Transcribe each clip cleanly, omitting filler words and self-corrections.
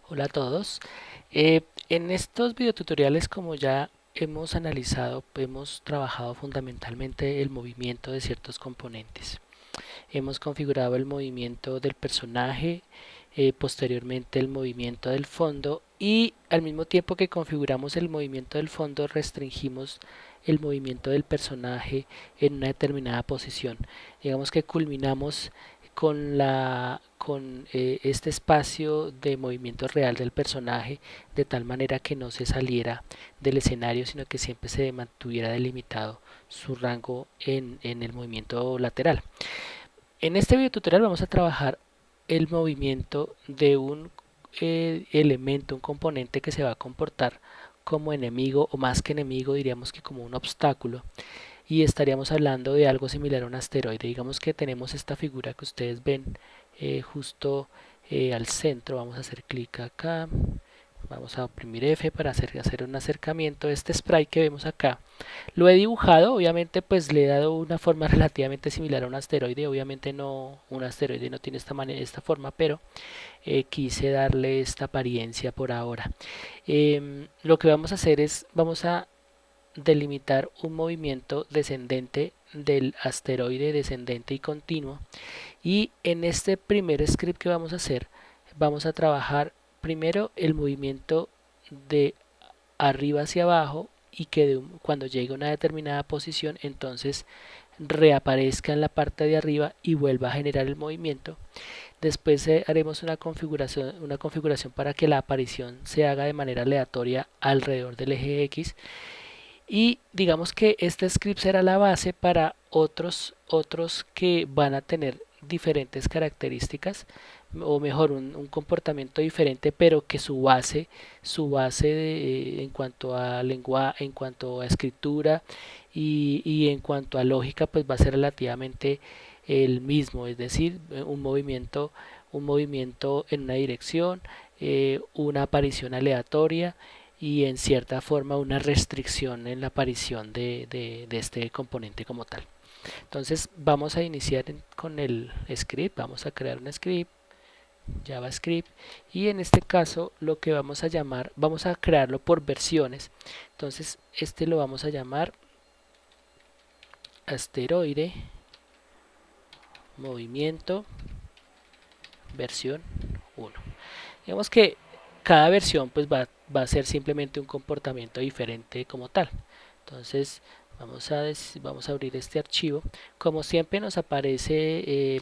Hola a todos. En estos videotutoriales, como ya hemos analizado, hemos trabajado fundamentalmente el movimiento de ciertos componentes. Hemos configurado el movimiento del personaje, posteriormente el movimiento del fondo y al mismo tiempo que configuramos el movimiento del fondo restringimos el movimiento del personaje en una determinada posición. Digamos que culminamos con este espacio de movimiento real del personaje de tal manera que no se saliera del escenario, sino que siempre se mantuviera delimitado su rango en el movimiento lateral. En este video tutorial vamos a trabajar el movimiento de un elemento, un componente que se va a comportar como enemigo o más que enemigo, diríamos que como un obstáculo, y estaríamos hablando de algo similar a un asteroide. Digamos que tenemos esta figura que ustedes ven justo al centro. Vamos a hacer clic acá, vamos a oprimir F para hacer un acercamiento. Este spray que vemos acá lo he dibujado, obviamente pues le he dado una forma relativamente similar a un asteroide. Obviamente no, un asteroide no tiene esta forma, pero quise darle esta apariencia por ahora. Lo que vamos a hacer es, vamos a delimitar un movimiento descendente del asteroide, descendente y continuo. Y en este primer script que vamos a hacer, vamos a trabajar primero el movimiento de arriba hacia abajo y que cuando llegue a una determinada posición entonces reaparezca en la parte de arriba y vuelva a generar el movimiento. Después haremos una configuración para que la aparición se haga de manera aleatoria alrededor del eje X, y digamos que este script será la base para otros que van a tener diferentes características, o mejor un comportamiento diferente, pero que en cuanto a lengua, en cuanto a escritura y en cuanto a lógica pues va a ser relativamente el mismo, es decir, un movimiento en una dirección, una aparición aleatoria y en cierta forma una restricción en la aparición de este componente como tal. Entonces vamos a iniciar con el script, vamos a crear un script, JavaScript, y en este caso lo que vamos a llamar, vamos a crearlo por versiones. Entonces este lo vamos a llamar asteroide movimiento versión 1. Digamos que cada versión pues va a ser simplemente un comportamiento diferente como tal. Entonces vamos a abrir este archivo. Como siempre nos aparece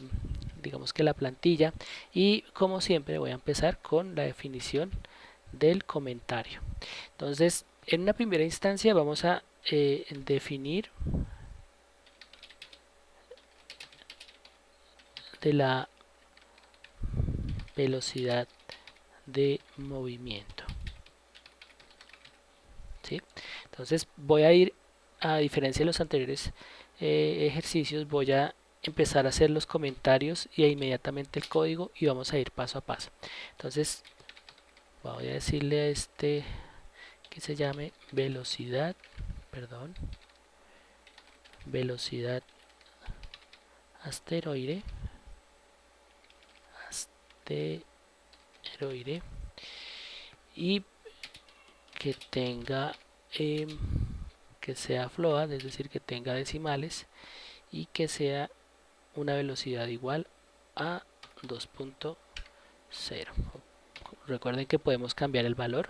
digamos que la plantilla, y como siempre voy a empezar con la definición del comentario. Entonces en una primera instancia vamos a definir de la velocidad de movimiento, ¿sí? Entonces voy a ir, a diferencia de los anteriores ejercicios, voy a empezar a hacer los comentarios y inmediatamente el código, y vamos a ir paso a paso. Entonces voy a decirle a este que se llame velocidad, perdón, velocidad asteroide, asteroide, y que tenga que sea float, es decir, que tenga decimales, y que sea una velocidad igual a 2.0. Recuerden que podemos cambiar el valor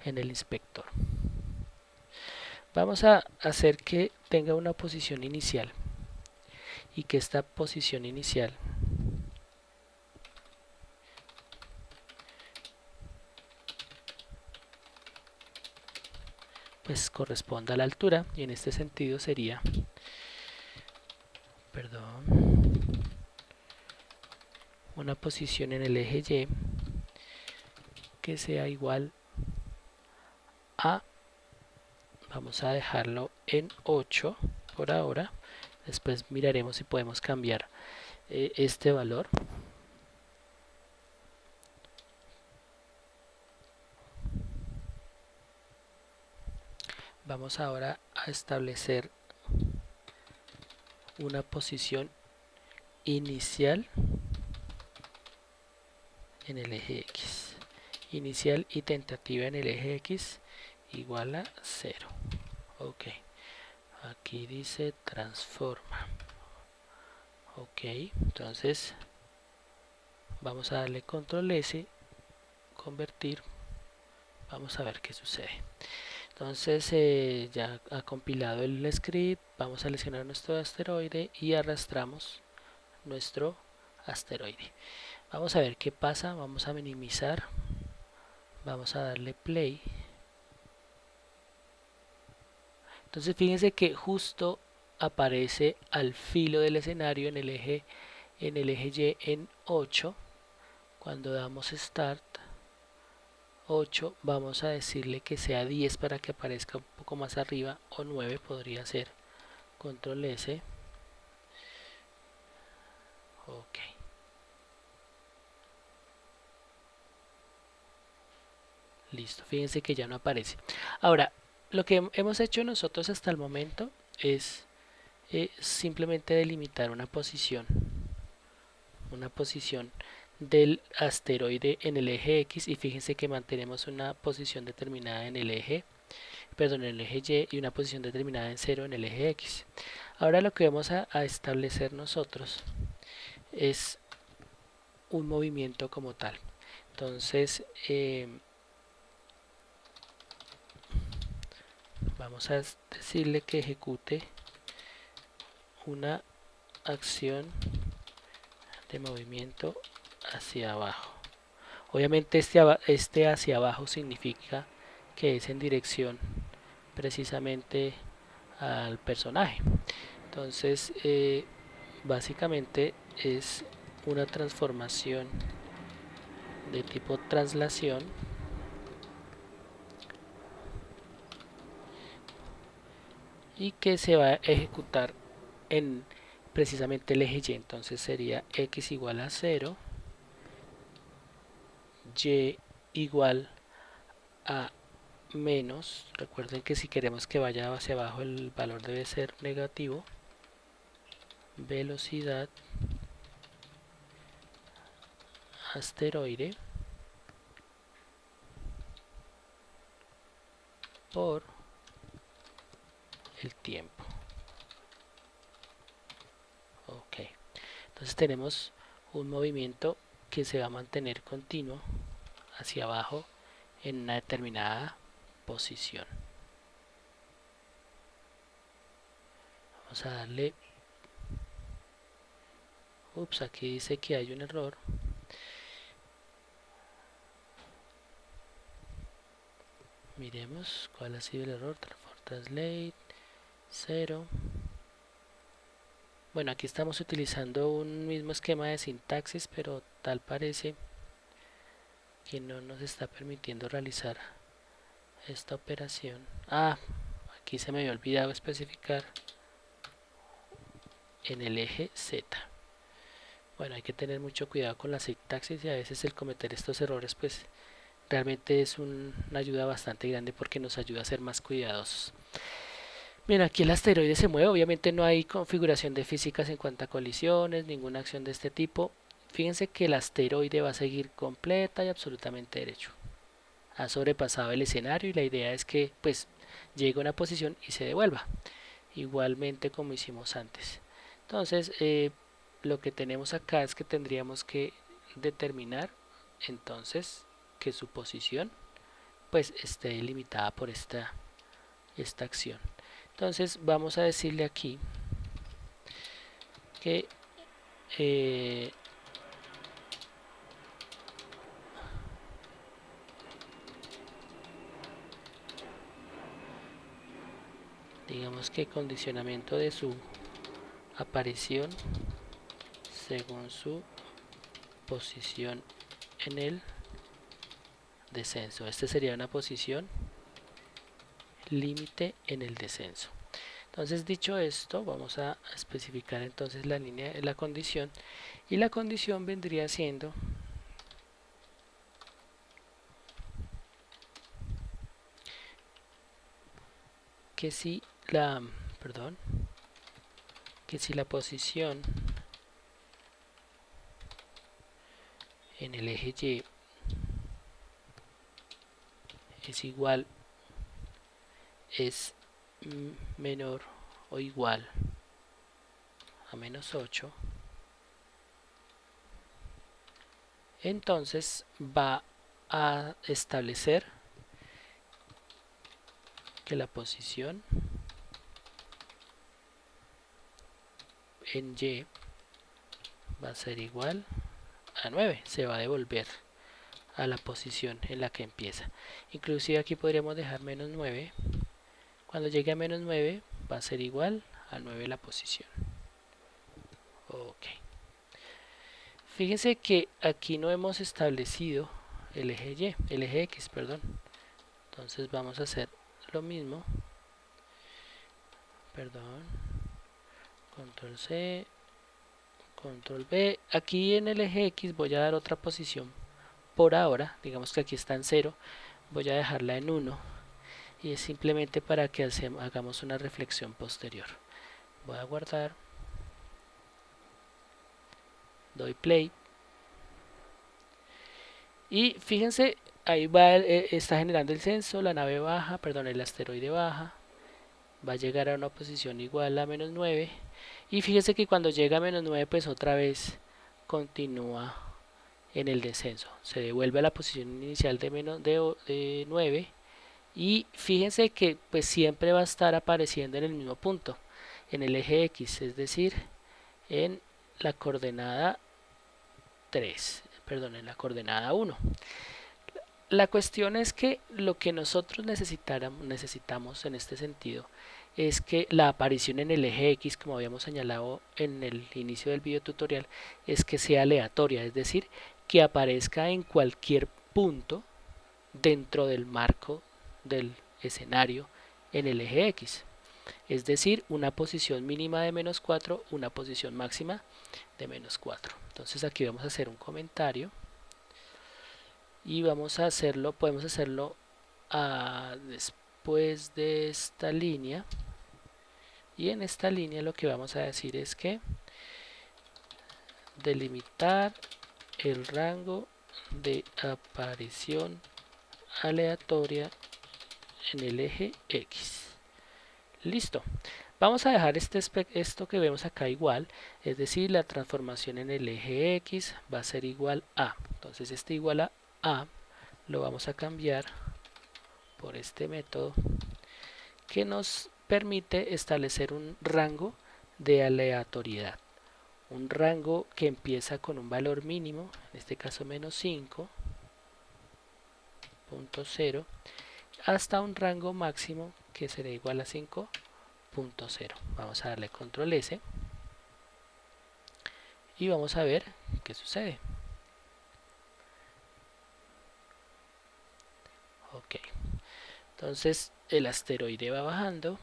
en el inspector. Vamos a hacer que tenga una posición inicial, y que esta posición inicial pues corresponda a la altura, y en este sentido sería, perdón, una posición en el eje Y que sea igual a, vamos a dejarlo en 8 por ahora, después miraremos si podemos cambiar este valor. Vamos ahora a establecer una posición inicial en el eje X, inicial y tentativa en el eje X igual a 0. Ok, aquí dice transforma. Ok, entonces vamos a darle control S, convertir, vamos a ver qué sucede. Entonces ya ha compilado el script, vamos a seleccionar nuestro asteroide y arrastramos nuestro asteroide. Vamos a ver qué pasa, vamos a minimizar, vamos a darle play. Entonces fíjense que justo aparece al filo del escenario en el eje Y en 8. Cuando damos Start 8, vamos a decirle que sea 10 para que aparezca un poco más arriba, o 9 podría ser. Control S. Ok. Listo, fíjense que ya no aparece. Ahora, lo que hemos hecho nosotros hasta el momento es simplemente delimitar una posición del asteroide en el eje X, y fíjense que mantenemos una posición determinada en el eje, perdón, en el eje Y, y una posición determinada en 0 en el eje X. Ahora lo que vamos a establecer nosotros es un movimiento como tal. Entonces vamos a decirle que ejecute una acción de movimiento hacia abajo. Obviamente este hacia abajo significa que es en dirección precisamente al personaje. Entonces básicamente es una transformación de tipo traslación y que se va a ejecutar en precisamente el eje Y. Entonces sería X igual a 0, Y igual a menos, recuerden que si queremos que vaya hacia abajo el valor debe ser negativo, velocidad asteroide por el tiempo. Ok, entonces tenemos un movimiento que se va a mantener continuo hacia abajo en una determinada posición. Vamos a darle, ups, aquí dice que hay un error. Miremos cuál ha sido el error. Translate 0. Bueno, aquí estamos utilizando un mismo esquema de sintaxis, pero tal parece que no nos está permitiendo realizar esta operación. Aquí se me había olvidado especificar en el eje Z. Bueno, hay que tener mucho cuidado con la sintaxis, y a veces el cometer estos errores pues realmente es una ayuda bastante grande porque nos ayuda a ser más cuidadosos. Bien, aquí el asteroide se mueve, obviamente no hay configuración de físicas en cuanto a colisiones, ninguna acción de este tipo. Fíjense que el asteroide va a seguir completa y absolutamente derecho. Ha sobrepasado el escenario y la idea es que pues llegue a una posición y se devuelva, igualmente como hicimos antes. Entonces lo que tenemos acá es que tendríamos que determinar entonces que su posición pues esté limitada por esta acción. Entonces vamos a decirle aquí que digamos que condicionamiento de su aparición según su posición en el descenso. Este sería una posición límite en el descenso. Entonces, dicho esto, vamos a especificar entonces la línea, la condición, y la condición vendría siendo que si la, perdón, que si la posición en el eje Y es igual, es menor o igual a menos 8, entonces va a establecer que la posición en Y va a ser igual a 9, se va a devolver a la posición en la que empieza. Inclusive aquí podríamos dejar menos 9, cuando llegue a menos 9 va a ser igual a 9 la posición. Ok. Fíjense que aquí no hemos establecido el eje Y, el eje X, perdón. Entonces vamos a hacer lo mismo. Perdón. Control C, Control V. Aquí en el eje X voy a dar otra posición por ahora. Digamos que aquí está en 0. Voy a dejarla en 1. Y es simplemente para que hagamos una reflexión posterior. Voy a guardar. Doy play. Y fíjense, ahí va, está generando el censo, la nave baja, perdón, el asteroide baja. Va a llegar a una posición igual a menos 9. Y fíjense que cuando llega a menos 9, pues otra vez continúa en el descenso. Se devuelve a la posición inicial de menos de 9. Y fíjense que pues siempre va a estar apareciendo en el mismo punto, en el eje X, es decir, en la coordenada 3, perdón, en la coordenada 1. La cuestión es que lo que nosotros necesitamos en este sentido es que la aparición en el eje X, como habíamos señalado en el inicio del video tutorial, es que sea aleatoria, es decir, que aparezca en cualquier punto dentro del marco del escenario en el eje X. Es decir, una posición mínima de menos 4, una posición máxima de menos 4. Entonces aquí vamos a hacer un comentario y vamos a hacerlo, podemos hacerlo después de esta línea, y en esta línea lo que vamos a decir es que delimitar el rango de aparición aleatoria en el eje X. Listo. Vamos a dejar esto que vemos acá igual, es decir, la transformación en el eje X va a ser igual a. Entonces este igual a lo vamos a cambiar por este método que nos permite establecer un rango de aleatoriedad. Un rango que empieza con un valor mínimo, en este caso menos 5.0, hasta un rango máximo que será igual a 5.0. Vamos a darle control S y vamos a ver qué sucede. Ok, entonces el asteroide va bajando.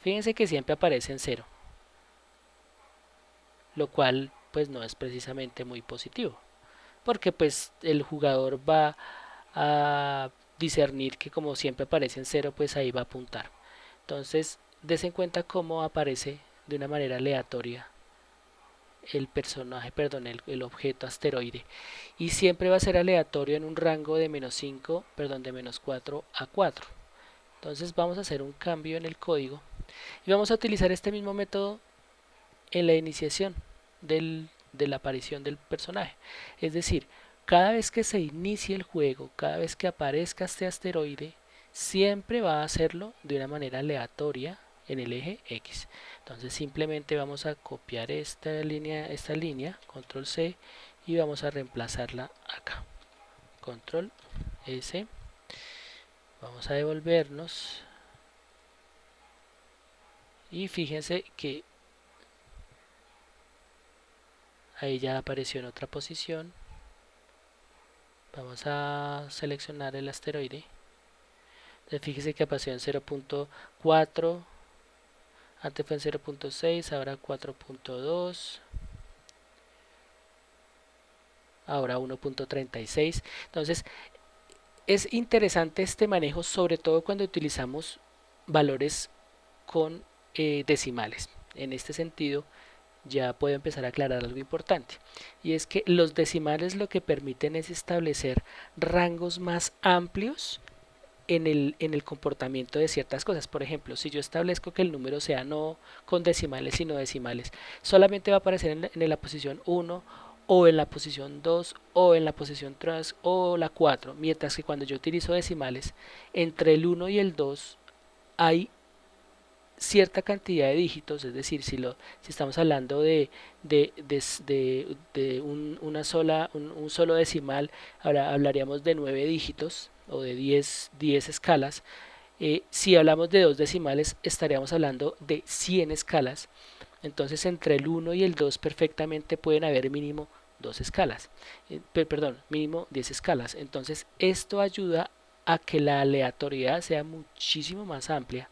Fíjense que siempre aparece en 0, lo cual pues no es precisamente muy positivo, porque pues el jugador va a discernir que como siempre aparece en 0, pues ahí va a apuntar. Entonces des en cuenta cómo aparece de una manera aleatoria el personaje, perdón, el objeto asteroide, y siempre va a ser aleatorio en un rango de menos 5, perdón, de menos 4 a 4. Entonces vamos a hacer un cambio en el código y vamos a utilizar este mismo método en la iniciación de la aparición del personaje. Es decir, cada vez que se inicie el juego, cada vez que aparezca este asteroide, siempre va a hacerlo de una manera aleatoria en el eje X. Entonces simplemente vamos a copiar esta línea, control C, y vamos a reemplazarla acá. Control S. Vamos a devolvernos. Y fíjense que ahí ya apareció en otra posición. Vamos a seleccionar el asteroide. Entonces fíjese que apareció en 0.4, antes fue en 0.6, ahora 4.2, ahora 1.36. Entonces es interesante este manejo, sobre todo cuando utilizamos valores con decimales. En este sentido, ya puedo empezar a aclarar algo importante, y es que los decimales lo que permiten es establecer rangos más amplios en el comportamiento de ciertas cosas. Por ejemplo, si yo establezco que el número sea no con decimales sino decimales, solamente va a aparecer en la posición 1 o en la posición 2 o en la posición 3 o la 4, mientras que cuando yo utilizo decimales, entre el 1 y el 2 hay cierta cantidad de dígitos, es decir, si estamos hablando de un solo decimal, ahora hablaríamos de 9 dígitos o de 10 escalas. Si hablamos de dos decimales, estaríamos hablando de 100 escalas. Entonces, entre el 1 y el 2 perfectamente pueden haber mínimo dos escalas, perdón, mínimo 10 escalas. Entonces, esto ayuda a que la aleatoriedad sea muchísimo más amplia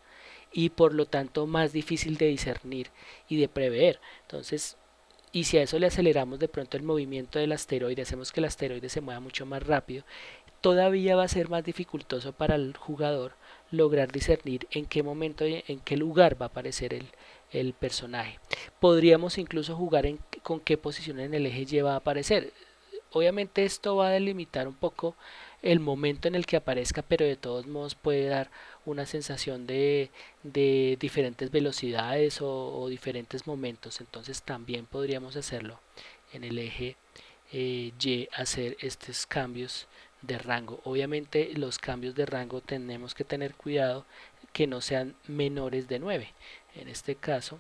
y por lo tanto más difícil de discernir y de prever. Entonces, y si a eso le aceleramos de pronto el movimiento del asteroide, hacemos que el asteroide se mueva mucho más rápido, todavía va a ser más dificultoso para el jugador lograr discernir en qué momento y en qué lugar va a aparecer el personaje. Podríamos incluso jugar con qué posición en el eje lleva a aparecer. Obviamente esto va a delimitar un poco el momento en el que aparezca, pero de todos modos puede dar una sensación de diferentes velocidades o diferentes momentos. Entonces también podríamos hacerlo en el eje Y, hacer estos cambios de rango. Obviamente los cambios de rango tenemos que tener cuidado que no sean menores de 9. En este caso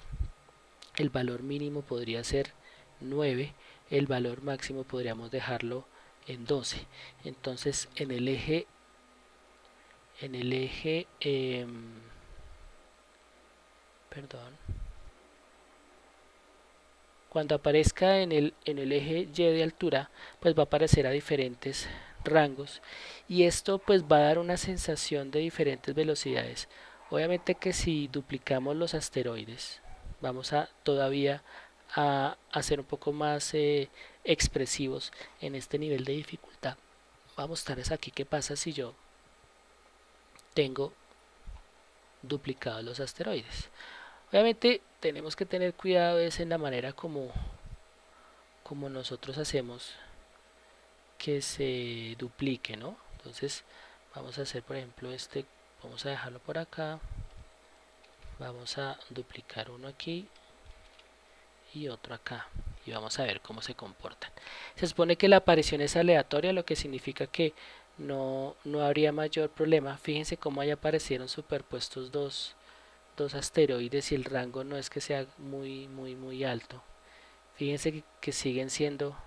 el valor mínimo podría ser 9, el valor máximo podríamos dejarlo en 12. Entonces en el eje perdón, cuando aparezca en el eje Y de altura, pues va a aparecer a diferentes rangos, y esto pues va a dar una sensación de diferentes velocidades. Obviamente que si duplicamos los asteroides, vamos a todavía a ser un poco más expresivos en este nivel de dificultad. Vamos a mostrar aquí qué pasa si yo tengo duplicados los asteroides. Obviamente tenemos que tener cuidado es en la manera como nosotros hacemos que se duplique, ¿no? Entonces vamos a hacer, por ejemplo, vamos a dejarlo por acá, vamos a duplicar uno aquí y otro acá, y vamos a ver cómo se comportan. Se supone que la aparición es aleatoria, lo que significa que no habría mayor problema. Fíjense cómo ahí aparecieron superpuestos dos asteroides y el rango no es que sea muy alto. Fíjense que siguen siendo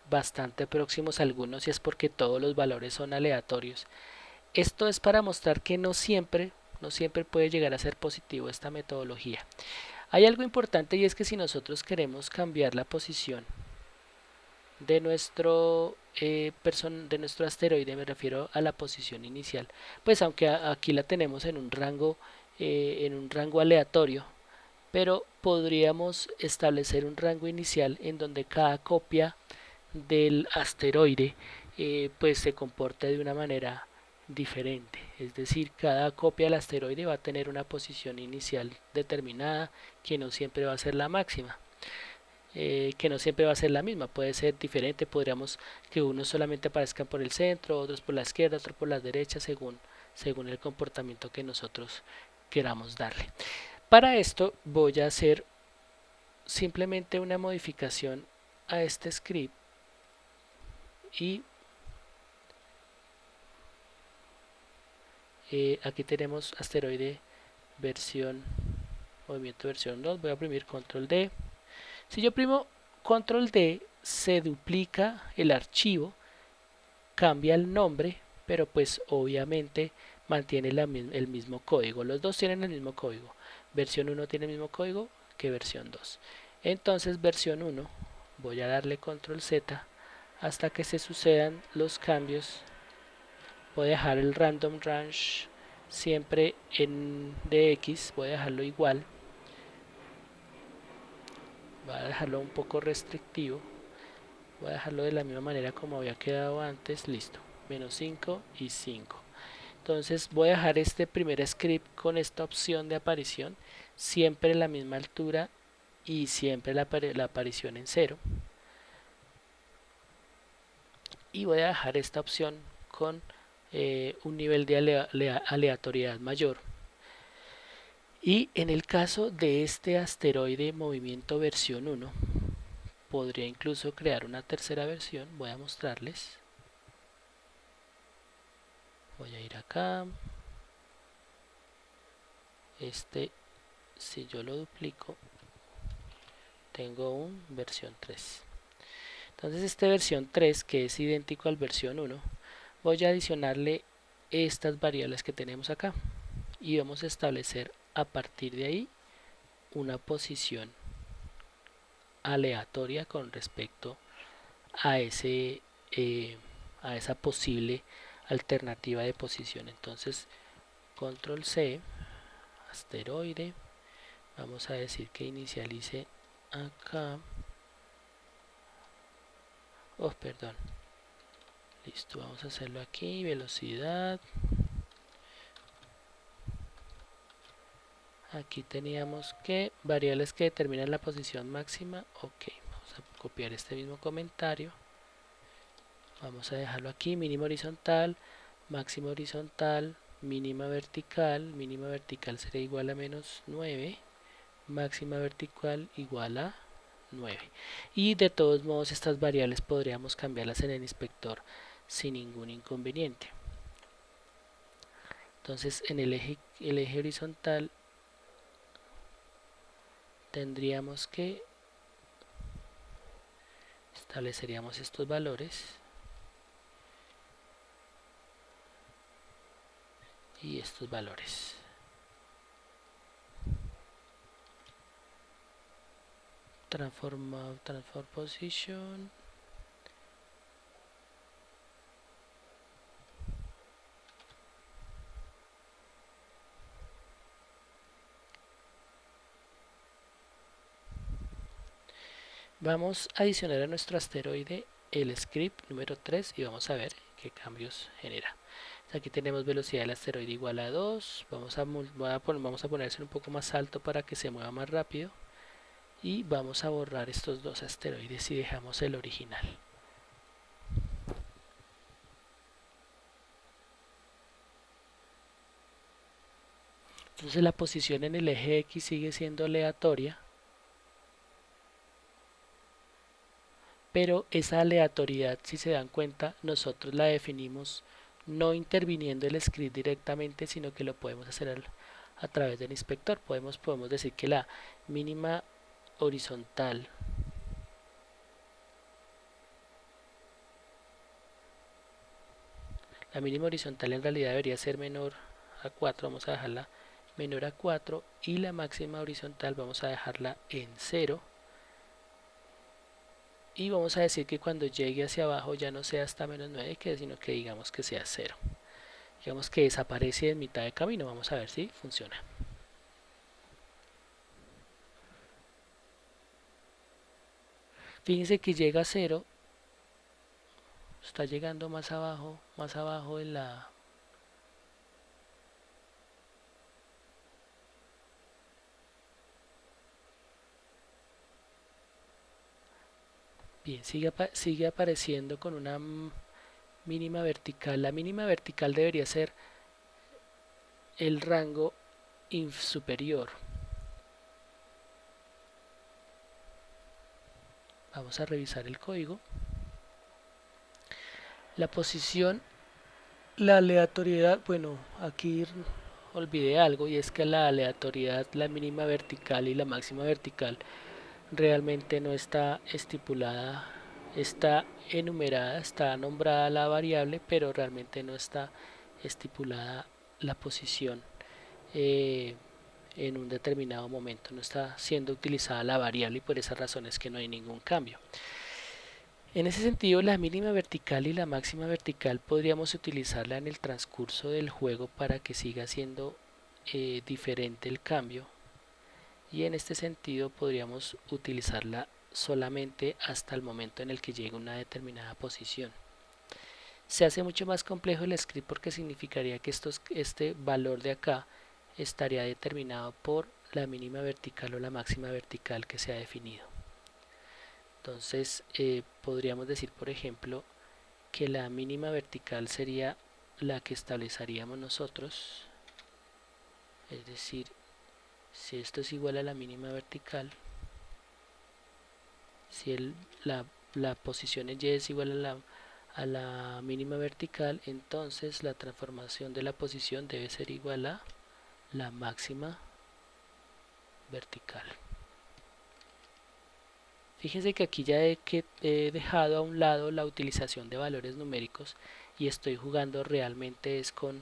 bastante próximos algunos, y es porque todos los valores son aleatorios. Esto es para mostrar que no siempre puede llegar a ser positivo esta metodología. Hay algo importante, y es que si nosotros queremos cambiar la posición de nuestro asteroide, me refiero a la posición inicial, pues aunque aquí la tenemos en un rango aleatorio, pero podríamos establecer un rango inicial en donde cada copia del asteroide pues se comporte de una manera diferente. Es decir, cada copia del asteroide va a tener una posición inicial determinada que no siempre va a ser la máxima. Que no siempre va a ser la misma, puede ser diferente, podríamos que unos solamente aparezcan por el centro, otros por la izquierda, otros por la derecha, según el comportamiento que nosotros queramos darle. Para esto voy a hacer simplemente una modificación a este script, y aquí tenemos asteroide versión movimiento versión 2. Voy a oprimir control D. Si yo oprimo control D, se duplica el archivo, cambia el nombre, pero pues obviamente mantiene el mismo código. Los dos tienen el mismo código. Versión 1 tiene el mismo código que versión 2. Entonces versión 1, voy a darle control Z hasta que se sucedan los cambios. Voy a dejar el random range siempre en dx, voy a dejarlo igual, voy a dejarlo un poco restrictivo, voy a dejarlo de la misma manera como había quedado antes. Listo, menos 5 y 5. Entonces voy a dejar este primer script con esta opción de aparición siempre en la misma altura y siempre la aparición en 0, y voy a dejar esta opción con un nivel de aleatoriedad mayor. Y en el caso de este asteroide movimiento versión 1, podría incluso crear una tercera versión. Voy a mostrarles. Voy a ir acá. Si yo lo duplico, tengo un versión 3. Entonces esta versión 3, que es idéntico al versión 1, voy a adicionarle estas variables que tenemos acá. Y vamos a establecer a partir de ahí una posición aleatoria con respecto a esa posible alternativa de posición. Entonces control C, asteroide, vamos a decir que inicialice acá. Oh, perdón. Listo, vamos a hacerlo aquí, velocidad. Aquí teníamos que variables que determinan la posición máxima. Ok, vamos a copiar este mismo comentario. Vamos a dejarlo aquí, mínima horizontal, máxima horizontal, mínima vertical será igual a menos 9, máxima vertical igual a 9. Y de todos modos estas variables podríamos cambiarlas en el inspector sin ningún inconveniente. Entonces en el eje horizontal tendríamos que estableceríamos estos valores y estos valores. Transform position. Vamos a adicionar a nuestro asteroide el script número 3 y vamos a ver qué cambios genera. Aquí tenemos velocidad del asteroide igual a 2. Vamos a ponerse un poco más alto para que se mueva más rápido. Y vamos a borrar estos dos asteroides y dejamos el original. Entonces la posición en el eje X sigue siendo aleatoria, pero esa aleatoriedad, si se dan cuenta, nosotros la definimos no interviniendo el script directamente, sino que lo podemos hacer a través del inspector. Podemos decir que la mínima horizontal en realidad debería ser menor a 4, vamos a dejarla menor a 4, y la máxima horizontal vamos a dejarla en 0, y vamos a decir que cuando llegue hacia abajo ya no sea hasta menos 9, sino que digamos que sea 0. Digamos que desaparece en mitad de camino. Vamos a ver si funciona. Fíjense que llega a 0, está llegando más abajo en la... Bien, sigue apareciendo con una mínima vertical. La mínima vertical debería ser el rango superior. Vamos a revisar el código. La posición, la aleatoriedad, bueno, aquí olvidé algo, y es que la aleatoriedad, la mínima vertical y la máxima vertical realmente no está estipulada, está enumerada, está nombrada la variable, pero realmente no está estipulada la posición en un determinado momento, no está siendo utilizada la variable, y por esa razón es que no hay ningún cambio. En ese sentido, la mínima vertical y la máxima vertical podríamos utilizarla en el transcurso del juego para que siga siendo diferente el cambio, y en este sentido podríamos utilizarla solamente hasta el momento en el que llegue a una determinada posición. Se hace mucho más complejo el script porque significaría que este valor de acá estaría determinado por la mínima vertical o la máxima vertical que se ha definido. Entonces podríamos decir, por ejemplo, que la mínima vertical sería la que estableceríamos nosotros, es decir, si esto es igual a la mínima vertical, si la posición en Y es igual a la mínima vertical, entonces la transformación de la posición debe ser igual a la máxima vertical. Fíjense que aquí ya he dejado a un lado la utilización de valores numéricos y estoy jugando realmente es con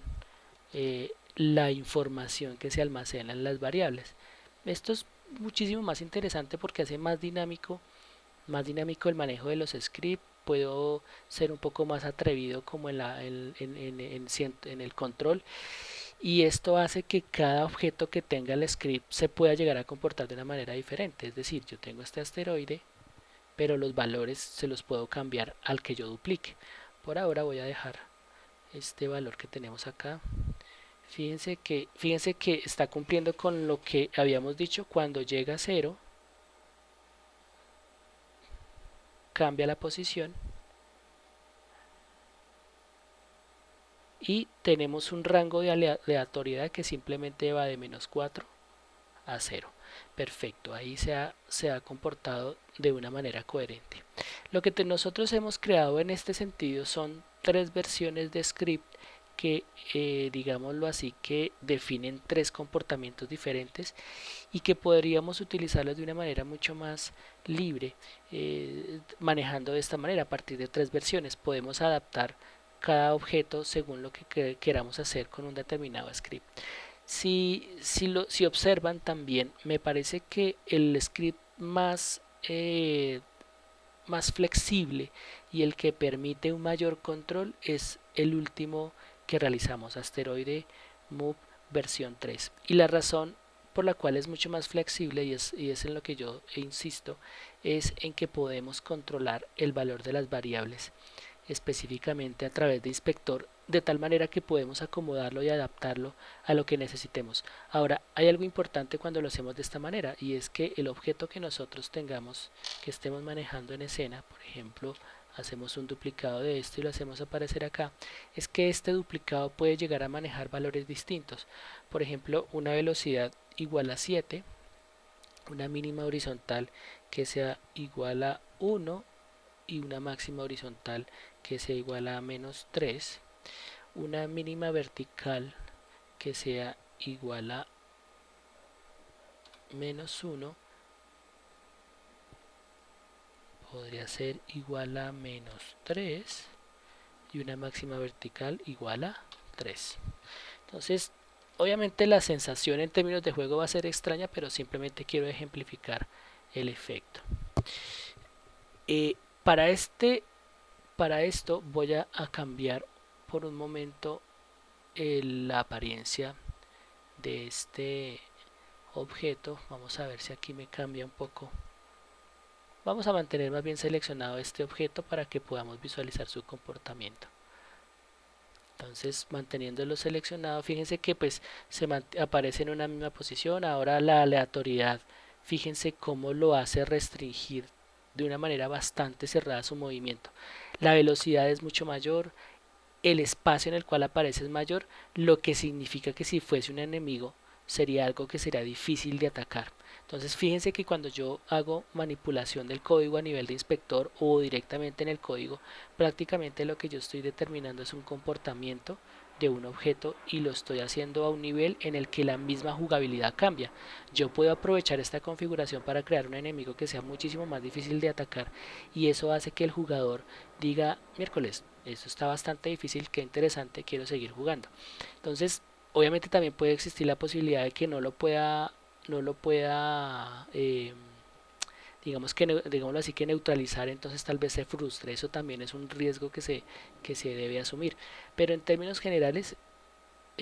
la información que se almacena en las variables. Esto es muchísimo más interesante porque hace más dinámico el manejo de los scripts. Puedo ser un poco más atrevido como en el control, y esto hace que cada objeto que tenga el script se pueda llegar a comportar de una manera diferente. Es decir, yo tengo este asteroide, pero los valores se los puedo cambiar al que yo duplique. Por ahora voy a dejar este valor que tenemos acá. Fíjense que está cumpliendo con lo que habíamos dicho. Cuando llega a 0 cambia la posición y tenemos un rango de aleatoriedad que simplemente va de -4 a 0. Perfecto, ahí se ha comportado de una manera coherente. Lo que nosotros hemos creado en este sentido son 3 versiones de script que, digámoslo así, que definen 3 comportamientos diferentes y que podríamos utilizarlos de una manera mucho más libre, manejando de esta manera. A partir de 3 versiones podemos adaptar cada objeto según lo que queramos hacer con un determinado script. Si observan también, me parece que el script más flexible y el que permite un mayor control es el último que realizamos, asteroide move versión 3. Y la razón por la cual es mucho más flexible, y es en lo que yo insisto, es en que podemos controlar el valor de las variables específicamente a través de inspector, de tal manera que podemos acomodarlo y adaptarlo a lo que necesitemos. Ahora, hay algo importante cuando lo hacemos de esta manera, y es que el objeto que nosotros tengamos, que estemos manejando en escena, por ejemplo, hacemos un duplicado de esto y lo hacemos aparecer acá, es que este duplicado puede llegar a manejar valores distintos. Por ejemplo, una velocidad igual a 7, una mínima horizontal que sea igual a 1 y una máxima horizontal que sea igual a -3, una mínima vertical que sea igual a -1, podría ser igual a -3 y una máxima vertical igual a 3. Entonces, obviamente la sensación en términos de juego va a ser extraña, pero simplemente quiero ejemplificar el efecto. Eh, para esto voy a cambiar por un momento la apariencia de este objeto. Vamos a ver si aquí me cambia un poco. Vamos a mantener más bien seleccionado este objeto para que podamos visualizar su comportamiento. Entonces, manteniéndolo seleccionado, fíjense que pues aparece en una misma posición. Ahora la aleatoriedad, fíjense cómo lo hace restringir de una manera bastante cerrada su movimiento. La velocidad es mucho mayor, el espacio en el cual aparece es mayor, lo que significa que si fuese un enemigo sería algo que sería difícil de atacar. Entonces fíjense que cuando yo hago manipulación del código a nivel de inspector o directamente en el código, prácticamente lo que yo estoy determinando es un comportamiento de un objeto y lo estoy haciendo a un nivel en el que la misma jugabilidad cambia. Yo puedo aprovechar esta configuración para crear un enemigo que sea muchísimo más difícil de atacar, y eso hace que el jugador diga: miércoles, esto está bastante difícil, qué interesante, quiero seguir jugando. Entonces, obviamente también puede existir la posibilidad de que no lo pueda digámoslo así, que neutralizar, entonces tal vez se frustre. Eso también es un riesgo que se debe asumir. Pero en términos generales,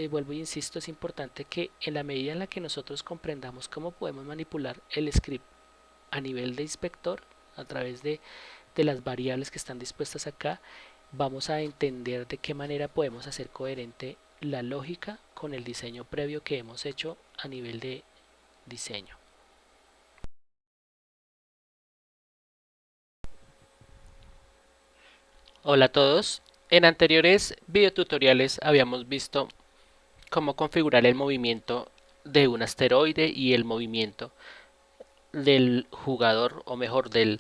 vuelvo e insisto, es importante que en la medida en la que nosotros comprendamos cómo podemos manipular el script a nivel de inspector, a través de las variables que están dispuestas acá, vamos a entender de qué manera podemos hacer coherente la lógica con el diseño previo que hemos hecho a nivel diseño. Hola a todos. En anteriores videotutoriales habíamos visto cómo configurar el movimiento de un asteroide y el movimiento del jugador, o mejor, del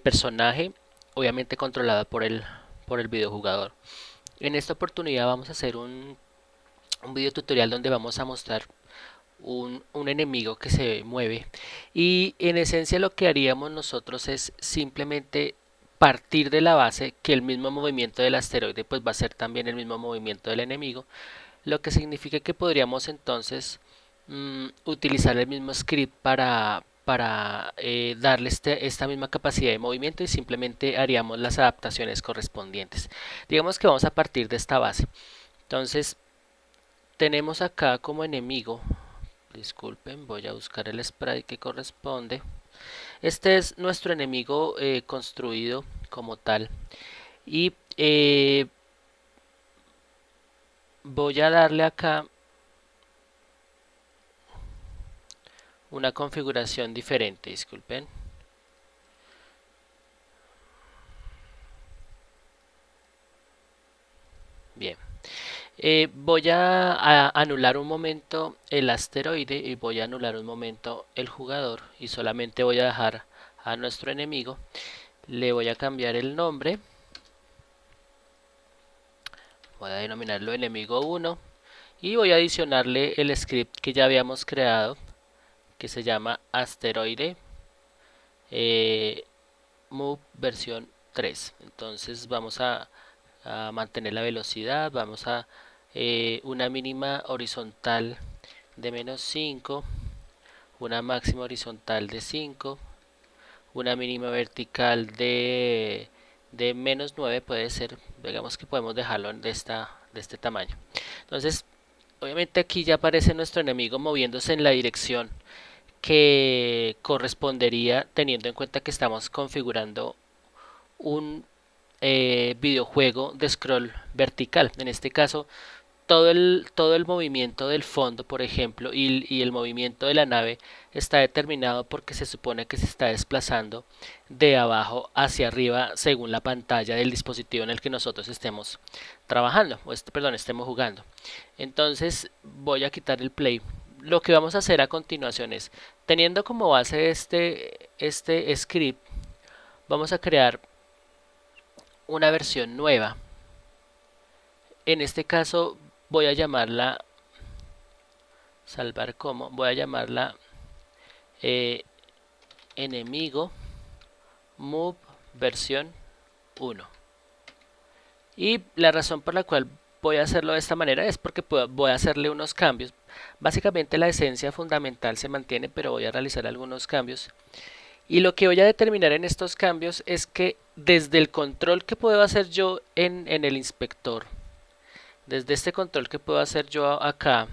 personaje, obviamente controlado por el videojugador. En esta oportunidad vamos a hacer un video tutorial donde vamos a mostrar un enemigo que se mueve, y en esencia lo que haríamos nosotros es simplemente partir de la base que el mismo movimiento del asteroide pues va a ser también el mismo movimiento del enemigo, lo que significa que podríamos entonces utilizar el mismo script para darle esta misma capacidad de movimiento, y simplemente haríamos las adaptaciones correspondientes. Digamos que vamos a partir de esta base. Entonces tenemos acá como enemigo, disculpen, voy a buscar el sprite que corresponde. Este es nuestro enemigo construido como tal, y voy a darle acá una configuración diferente, disculpen. Bien, voy a anular un momento el asteroide y voy a anular un momento el jugador, y solamente voy a dejar a nuestro enemigo. Le voy a cambiar el nombre, voy a denominarlo enemigo 1, y voy a adicionarle el script que ya habíamos creado, que se llama asteroide move versión 3. Entonces vamos a mantener la velocidad, vamos a una mínima horizontal de -5, una máxima horizontal de 5, una mínima vertical de -9 puede ser, digamos que podemos dejarlo de este tamaño. Entonces obviamente aquí ya aparece nuestro enemigo moviéndose en la dirección que correspondería, teniendo en cuenta que estamos configurando un videojuego de scroll vertical. En este caso, todo el movimiento del fondo, por ejemplo, y el movimiento de la nave está determinado porque se supone que se está desplazando de abajo hacia arriba según la pantalla del dispositivo en el que nosotros estemos trabajando, o perdón, estemos jugando. Entonces voy a quitar el play. Lo que vamos a hacer a continuación es, teniendo como base este script, vamos a crear una versión nueva. En este caso voy a llamarla, salvar como, voy a llamarla enemigo move versión 1. Y la razón por la cual voy a hacerlo de esta manera es porque voy a hacerle unos cambios. Básicamente la esencia fundamental se mantiene, pero voy a realizar algunos cambios. Y lo que voy a determinar en estos cambios es que desde el control que puedo hacer yo en el inspector, desde este control que puedo hacer yo acá,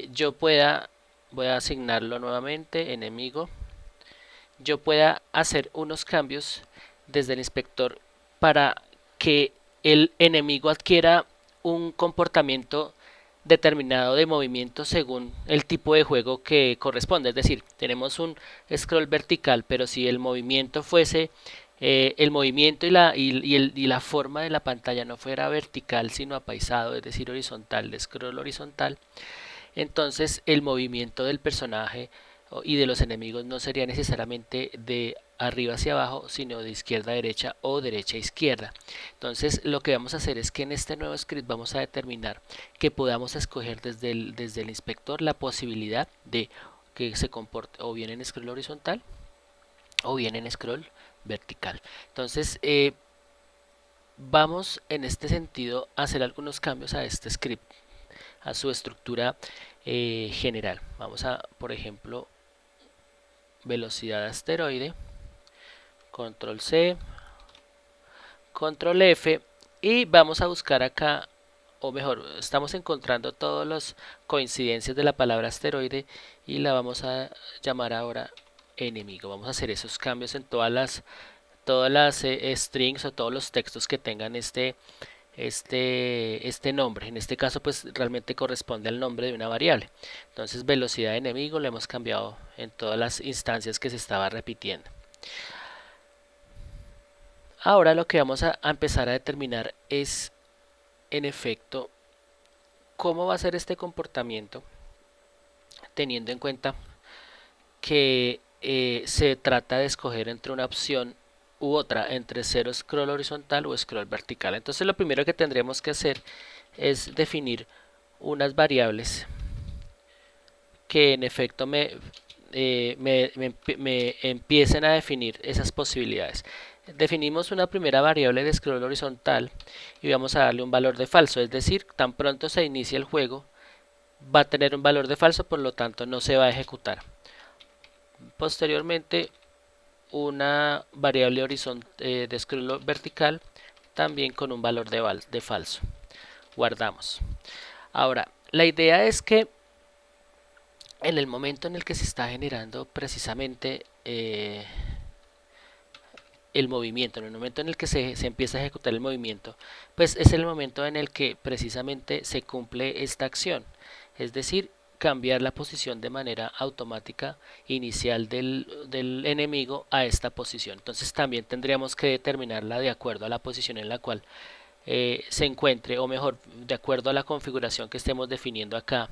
yo voy a asignarlo nuevamente, enemigo, yo pueda hacer unos cambios desde el inspector para que el enemigo adquiera un comportamiento determinado de movimiento según el tipo de juego que corresponde. Es decir, tenemos un scroll vertical, pero si el movimiento fuese el movimiento y la forma de la pantalla no fuera vertical sino apaisado, es decir, horizontal, de scroll horizontal, entonces el movimiento del personaje y de los enemigos no sería necesariamente de arriba hacia abajo, sino de izquierda a derecha o derecha a izquierda. Entonces lo que vamos a hacer es que en este nuevo script vamos a determinar que podamos escoger desde el inspector la posibilidad de que se comporte o bien en scroll horizontal o bien en scroll vertical. Entonces vamos en este sentido a hacer algunos cambios a este script, a su estructura general. Vamos a, por ejemplo, velocidad asteroide, control C, control F, y vamos a buscar acá, o mejor, estamos encontrando todas las coincidencias de la palabra asteroide y la vamos a llamar ahora enemigo. Vamos a hacer esos cambios en todas las strings o todos los textos que tengan este nombre. En este caso pues realmente corresponde al nombre de una variable. Entonces velocidad de enemigo lo hemos cambiado en todas las instancias que se estaba repitiendo. Ahora lo que vamos a empezar a determinar es en efecto cómo va a ser este comportamiento, teniendo en cuenta que se trata de escoger entre una opción u otra, entre cero scroll horizontal o scroll vertical. Entonces lo primero que tendremos que hacer es definir unas variables que en efecto me empiecen a definir esas posibilidades. Definimos una primera variable de scroll horizontal y vamos a darle un valor de falso, es decir, tan pronto se inicie el juego va a tener un valor de falso, por lo tanto no se va a ejecutar. Posteriormente una variable de scroll vertical también con un valor de falso. Guardamos. Ahora, la idea es que en el momento en el que se está generando precisamente el movimiento, en el momento en el que se empieza a ejecutar el movimiento, pues es el momento en el que precisamente se cumple esta acción, es decir, cambiar la posición de manera automática inicial del enemigo a esta posición. Entonces también tendríamos que determinarla de acuerdo a la posición en la cual se encuentre, o mejor, de acuerdo a la configuración que estemos definiendo acá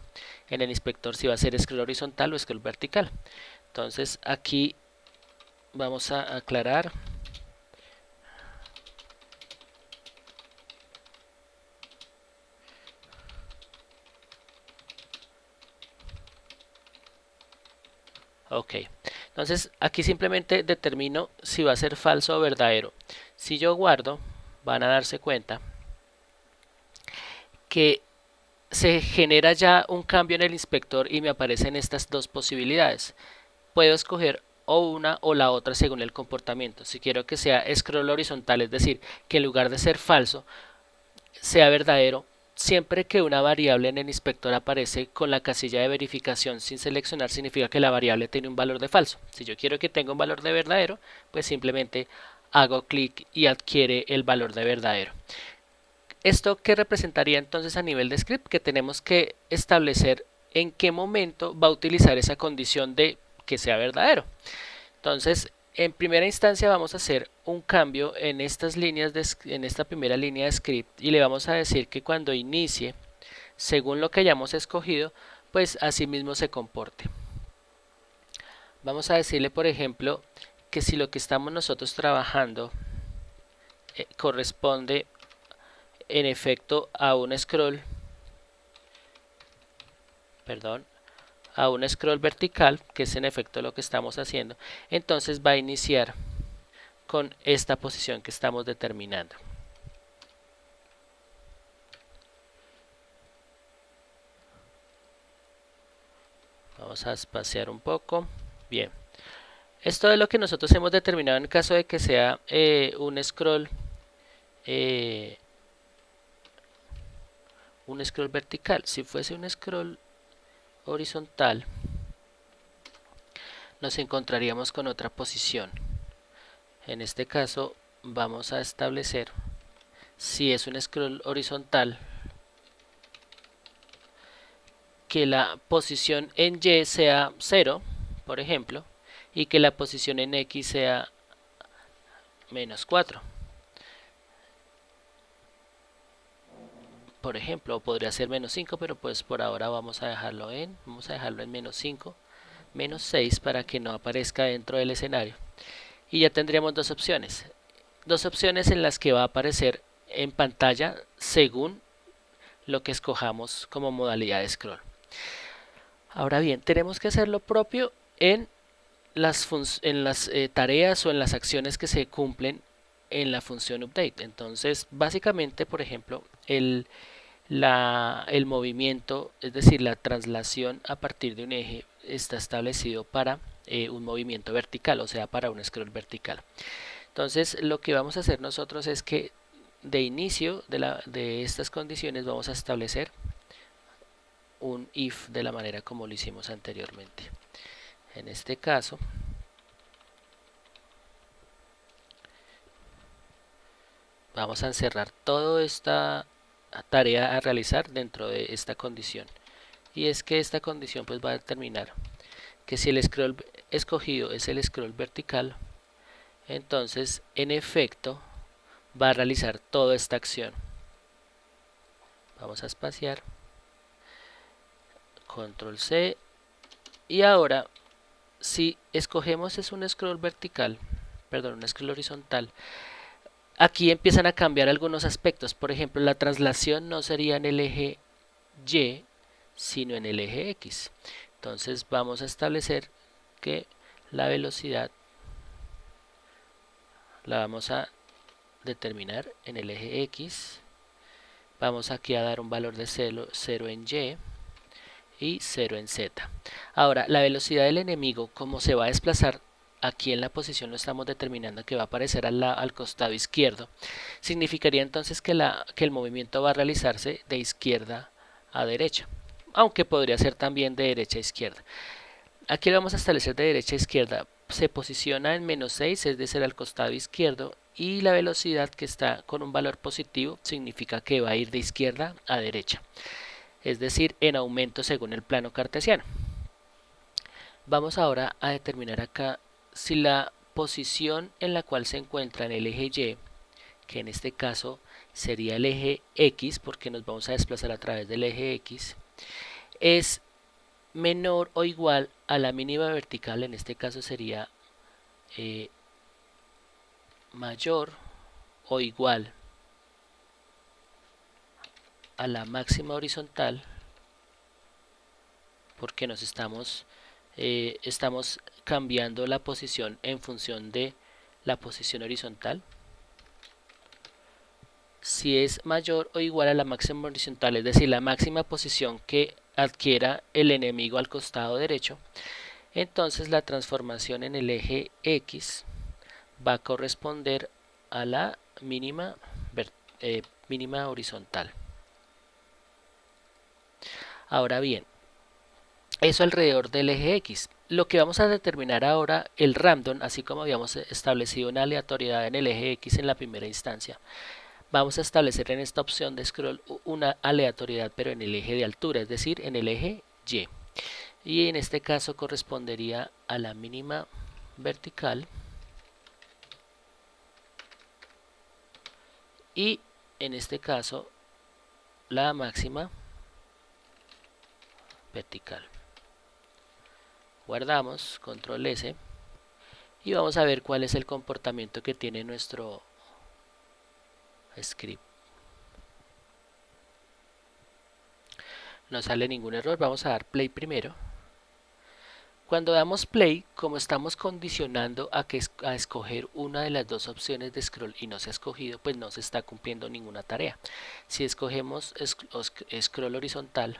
en el inspector, si va a ser scroll horizontal o scroll vertical. Entonces aquí vamos a aclarar. Ok, entonces aquí simplemente determino si va a ser falso o verdadero. Si yo guardo, van a darse cuenta que se genera ya un cambio en el inspector y me aparecen estas dos posibilidades. Puedo escoger o una o la otra según el comportamiento. Si quiero que sea scroll horizontal, es decir, que en lugar de ser falso, sea verdadero, siempre que una variable en el inspector aparece con la casilla de verificación sin seleccionar, significa que la variable tiene un valor de falso. Si yo quiero que tenga un valor de verdadero, pues simplemente hago clic y adquiere el valor de verdadero. ¿Esto qué representaría entonces a nivel de script? Que tenemos que establecer en qué momento va a utilizar esa condición de que sea verdadero. Entonces, en primera instancia vamos a hacer un cambio en estas líneas en esta primera línea de script y le vamos a decir que cuando inicie, según lo que hayamos escogido, pues así mismo se comporte. Vamos a decirle, por ejemplo, que si lo que estamos nosotros trabajando corresponde en efecto a un scroll, perdón, a un scroll vertical, que es en efecto lo que estamos haciendo, entonces va a iniciar con esta posición que estamos determinando. Vamos a espaciar un poco. Bien, esto es lo que nosotros hemos determinado en caso de que sea eh, un scroll vertical. Si fuese un scroll horizontal, nos encontraríamos con otra posición. En este caso vamos a establecer, si es un scroll horizontal, que la posición en Y sea 0, por ejemplo, y que la posición en X sea -4. Por ejemplo, o podría ser -5, pero pues por ahora vamos a dejarlo en -5, -6 para que no aparezca dentro del escenario. Y ya tendríamos dos opciones en las que va a aparecer en pantalla según lo que escojamos como modalidad de scroll. Ahora bien, tenemos que hacer lo propio en las tareas o en las acciones que se cumplen en la función update. Entonces, básicamente, por ejemplo, el movimiento, es decir, la traslación a partir de un eje está establecido para un movimiento vertical, o sea, para un scroll vertical. Entonces, lo que vamos a hacer nosotros es que de inicio de estas condiciones vamos a establecer un if de la manera como lo hicimos anteriormente. En este caso, Vamos a encerrar toda esta tarea a realizar dentro de esta condición. Y es que esta condición pues va a determinar que si el scroll escogido es el scroll vertical, entonces en efecto va a realizar toda esta acción. Vamos a espaciar, control C, y ahora si escogemos es un scroll vertical, perdón, un scroll horizontal, aquí empiezan a cambiar algunos aspectos. Por ejemplo, la traslación no sería en el eje Y, sino en el eje X. Entonces vamos a establecer que la velocidad la vamos a determinar en el eje X. Vamos aquí a dar un valor de 0 en Y y 0 en Z. Ahora, la velocidad del enemigo, como se va a desplazar, aquí en la posición lo estamos determinando que va a aparecer al costado izquierdo, significaría entonces que el movimiento va a realizarse de izquierda a derecha, aunque podría ser también de derecha a izquierda. Aquí lo vamos a establecer de derecha a izquierda. Se posiciona en -6, es decir, al costado izquierdo, y la velocidad que está con un valor positivo significa que va a ir de izquierda a derecha, es decir, en aumento según el plano cartesiano. Vamos ahora a determinar acá si la posición en la cual se encuentra en el eje Y, que en este caso sería el eje X, porque nos vamos a desplazar a través del eje X, es menor o igual a la mínima vertical, en este caso sería mayor o igual a la máxima horizontal, porque nos estamos cambiando la posición en función de la posición horizontal. Si es mayor o igual a la máxima horizontal, es decir, la máxima posición que adquiera el enemigo al costado derecho, entonces la transformación en el eje X va a corresponder a la mínima horizontal. Ahora bien, eso alrededor del eje X. Lo que vamos a determinar ahora, el random, así como habíamos establecido una aleatoriedad en el eje X en la primera instancia, vamos a establecer en esta opción de scroll una aleatoriedad pero en el eje de altura, es decir, en el eje Y. Y en este caso correspondería a la mínima vertical y en este caso la máxima vertical. Guardamos, control S, y vamos a ver cuál es el comportamiento que tiene nuestro script. No sale ningún error, vamos a dar play primero. Cuando damos play, como estamos condicionando a escoger una de las dos opciones de scroll y no se ha escogido, pues no se está cumpliendo ninguna tarea. Si escogemos scroll horizontal,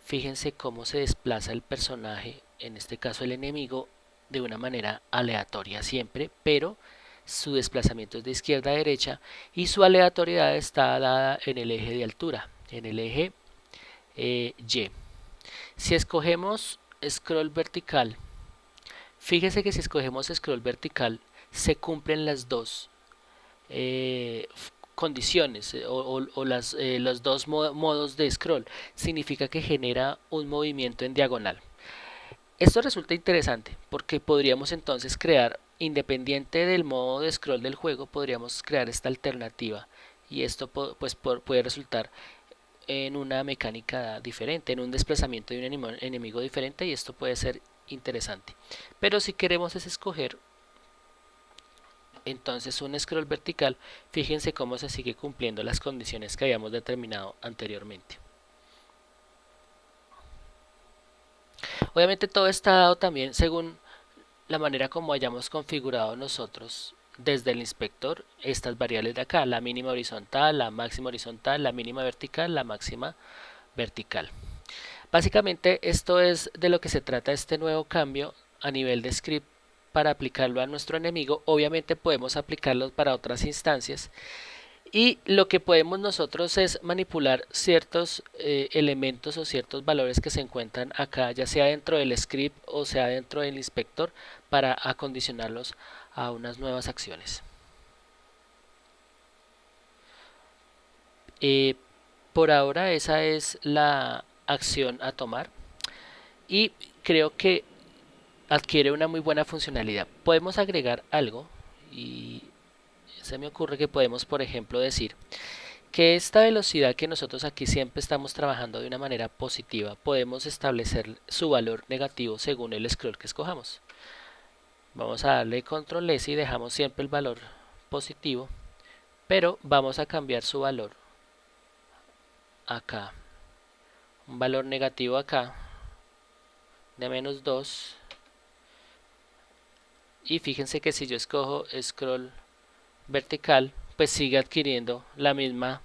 fíjense cómo se desplaza el personaje, en este caso el enemigo, de una manera aleatoria siempre, pero su desplazamiento es de izquierda a derecha y su aleatoriedad está dada en el eje de altura, en el eje Y. Si escogemos scroll vertical, fíjese que si escogemos scroll vertical se cumplen las dos condiciones o los dos modos de scroll. Significa que genera un movimiento en diagonal. Esto resulta interesante porque podríamos entonces crear, independiente del modo de scroll del juego, podríamos crear esta alternativa y esto pues puede resultar en una mecánica diferente, en un desplazamiento de un enemigo diferente, y esto puede ser interesante. Pero si queremos es escoger entonces un scroll vertical, fíjense cómo se sigue cumpliendo las condiciones que habíamos determinado anteriormente. Obviamente todo está dado también según la manera como hayamos configurado nosotros desde el inspector estas variables de acá, la mínima horizontal, la máxima horizontal, la mínima vertical, la máxima vertical. Básicamente esto es de lo que se trata este nuevo cambio a nivel de script para aplicarlo a nuestro enemigo. Obviamente podemos aplicarlo para otras instancias y lo que podemos nosotros es manipular ciertos elementos o ciertos valores que se encuentran acá, ya sea dentro del script o sea dentro del inspector, para acondicionarlos a unas nuevas acciones. Eh, por ahora esa es la acción a tomar y creo que adquiere una muy buena funcionalidad. Podemos agregar algo y se me ocurre que podemos, por ejemplo, decir que esta velocidad que nosotros aquí siempre estamos trabajando de una manera positiva, podemos establecer su valor negativo según el scroll que escojamos. Vamos a darle control S y dejamos siempre el valor positivo, pero vamos a cambiar su valor acá. Un valor negativo acá de -2. Y fíjense que si yo escojo scroll vertical, pues sigue adquiriendo la misma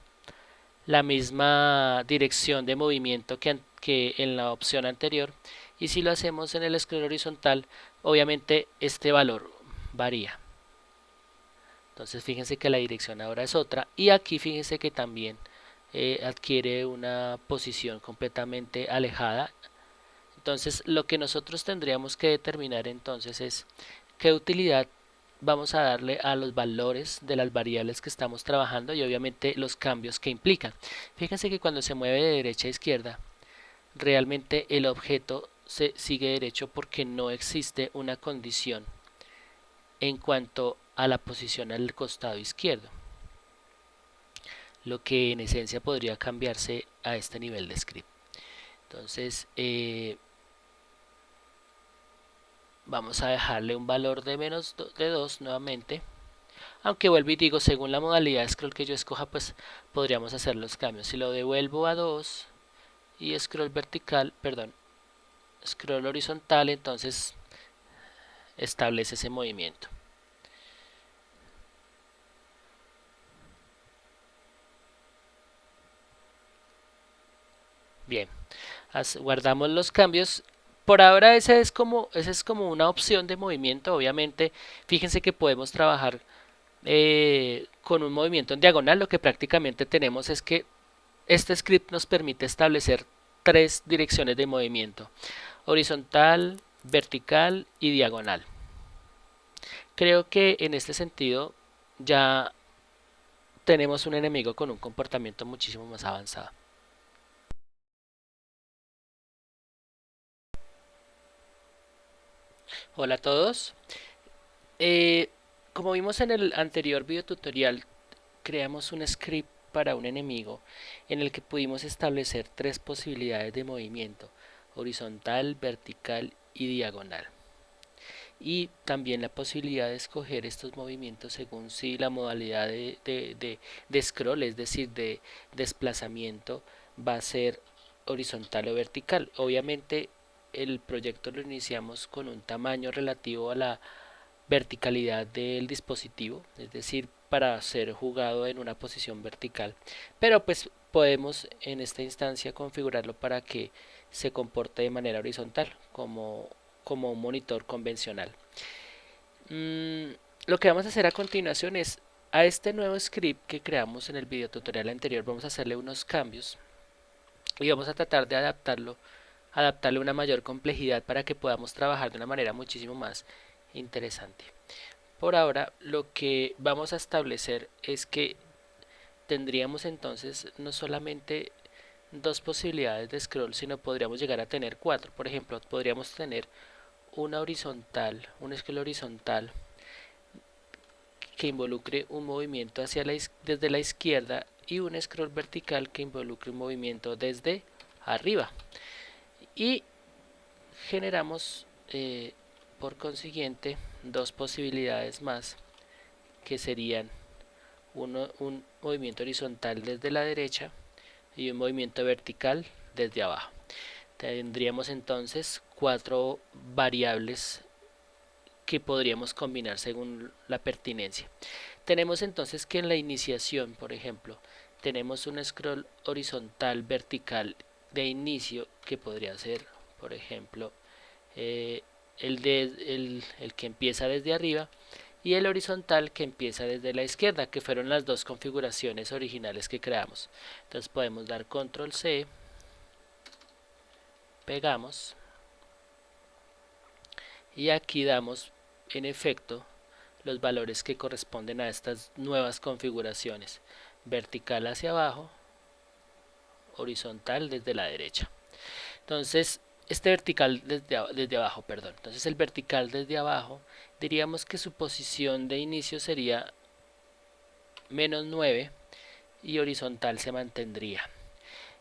dirección de movimiento que en la opción anterior. Y si lo hacemos en el scroll horizontal, obviamente este valor varía. Entonces fíjense que la dirección ahora es otra. Y aquí fíjense que también adquiere una posición completamente alejada. Entonces lo que nosotros tendríamos que determinar entonces es qué utilidad vamos a darle a los valores de las variables que estamos trabajando y obviamente los cambios que implican. Fíjense que cuando se mueve de derecha a izquierda, realmente el objeto se sigue derecho porque no existe una condición en cuanto a la posición al costado izquierdo, lo que en esencia podría cambiarse a este nivel de script. Entonces vamos a dejarle un valor de menos de 2 nuevamente. Aunque vuelvo y digo, según la modalidad de scroll que yo escoja, pues podríamos hacer los cambios. Si lo devuelvo a 2 y scroll vertical, perdón, scroll horizontal, entonces establece ese movimiento. Bien, guardamos los cambios. Por ahora esa es como una opción de movimiento. Obviamente, fíjense que podemos trabajar con un movimiento en diagonal. Lo que prácticamente tenemos es que este script nos permite establecer tres direcciones de movimiento: horizontal, vertical y diagonal. Creo que en este sentido ya tenemos un enemigo con un comportamiento muchísimo más avanzado. Hola a todos. Eh, Como vimos en el anterior video tutorial, creamos un script para un enemigo en el que pudimos establecer tres posibilidades de movimiento: horizontal, vertical y diagonal. Y también la posibilidad de escoger estos movimientos según si la modalidad de scroll, es decir, de desplazamiento, va a ser horizontal o vertical. Obviamente el proyecto lo iniciamos con un tamaño relativo a la verticalidad del dispositivo, es decir, para ser jugado en una posición vertical, pero pues podemos en esta instancia configurarlo para que se comporte de manera horizontal como un monitor convencional. Mm, lo que vamos a hacer a continuación es, a este nuevo script que creamos en el video tutorial anterior, vamos a hacerle unos cambios y vamos a tratar de adaptarle una mayor complejidad para que podamos trabajar de una manera muchísimo más interesante. Por ahora, lo que vamos a establecer es que tendríamos entonces no solamente dos posibilidades de scroll, sino podríamos llegar a tener cuatro. Por ejemplo, podríamos tener una horizontal, un scroll horizontal que involucre un movimiento desde la izquierda y un scroll vertical que involucre un movimiento desde arriba. Y generamos por consiguiente dos posibilidades más, que serían un movimiento horizontal desde la derecha y un movimiento vertical desde abajo. Tendríamos entonces cuatro variables que podríamos combinar según la pertinencia. Tenemos entonces que en la iniciación, por ejemplo, tenemos un scroll horizontal vertical de inicio que podría ser, por ejemplo, el que empieza desde arriba, y el horizontal que empieza desde la izquierda, que fueron las dos configuraciones originales que creamos. Entonces podemos dar control C, pegamos y aquí damos en efecto los valores que corresponden a estas nuevas configuraciones: vertical hacia abajo horizontal desde la derecha. Entonces, este vertical desde abajo, perdón. Entonces, el vertical desde abajo, diríamos que su posición de inicio sería -9 y horizontal se mantendría.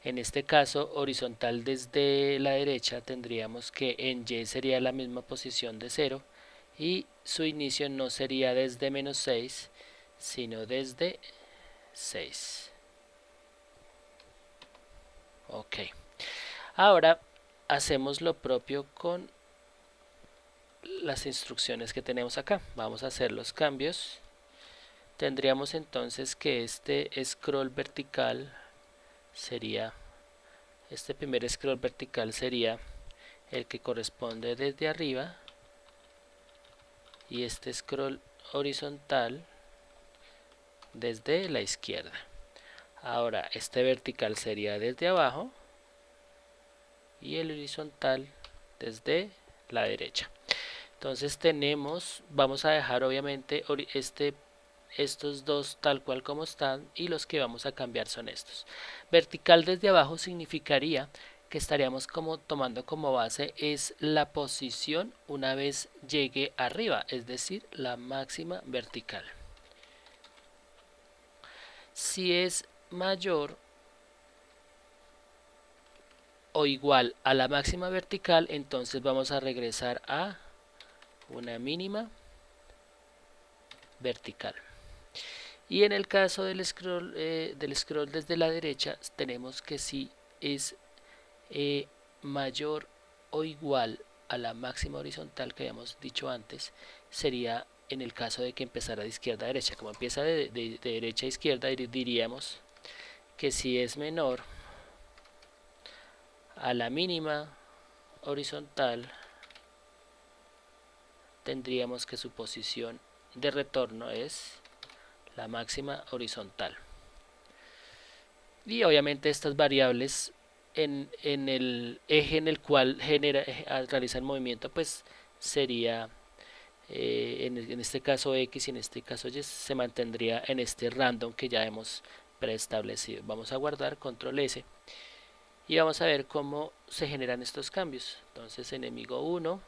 En este caso, horizontal desde la derecha, tendríamos que en Y sería la misma posición de 0 y su inicio no sería desde -6, sino desde 6. Ok. Ahora hacemos lo propio con las instrucciones que tenemos acá. Vamos a hacer los cambios. Tendríamos entonces que este scroll vertical sería, este primer scroll vertical sería el que corresponde desde arriba y este scroll horizontal desde la izquierda. Ahora este vertical sería desde abajo y el horizontal desde la derecha. Entonces vamos a dejar obviamente estos dos tal cual como están y los que vamos a cambiar son estos. Vertical desde abajo significaría que estaríamos como tomando como base es la posición una vez llegue arriba, es decir, la máxima vertical. Si es mayor o igual a la máxima vertical, entonces vamos a regresar a una mínima vertical. Y en el caso del scroll desde la derecha, tenemos que si es mayor o igual a la máxima horizontal que habíamos dicho antes, sería en el caso de que empezara de izquierda a derecha. Como empieza de derecha a izquierda, diríamos que si es menor a la mínima horizontal, tendríamos que su posición de retorno es la máxima horizontal. Y obviamente estas variables en el eje en el cual realiza el movimiento, pues sería en este caso X y en este caso Y se mantendría en este random que ya hemos preestablecido. Vamos a guardar, control S, y vamos a ver cómo se generan estos cambios. Entonces enemigo 1,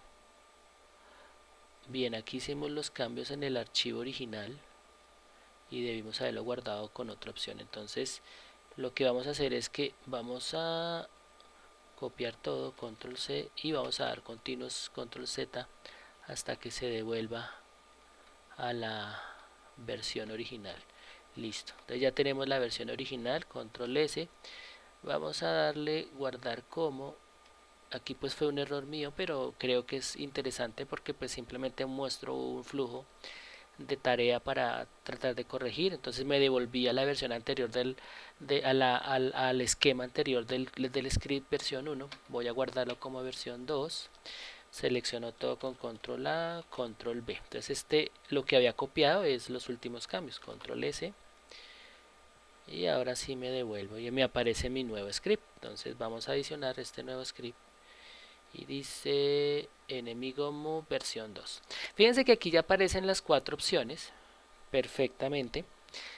bien, aquí hicimos los cambios en el archivo original y debimos haberlo guardado con otra opción. Entonces lo que vamos a hacer es que vamos a copiar todo, control C, y vamos a dar continuos, control Z, hasta que se devuelva a la versión original. Listo, entonces ya tenemos la versión original, control S, vamos a darle guardar como. Aquí pues fue un error mío, pero creo que es interesante porque pues simplemente muestro un flujo de tarea para tratar de corregir. Entonces me devolví a la versión anterior al esquema anterior del script versión 1. Voy a guardarlo como versión 2. Selecciono todo con control A, control B. Entonces lo que había copiado es los últimos cambios, control S, y ahora sí me devuelvo y me aparece mi nuevo script. Entonces vamos a adicionar este nuevo script y dice enemigo move versión 2. Fíjense que aquí ya aparecen las 4 opciones perfectamente.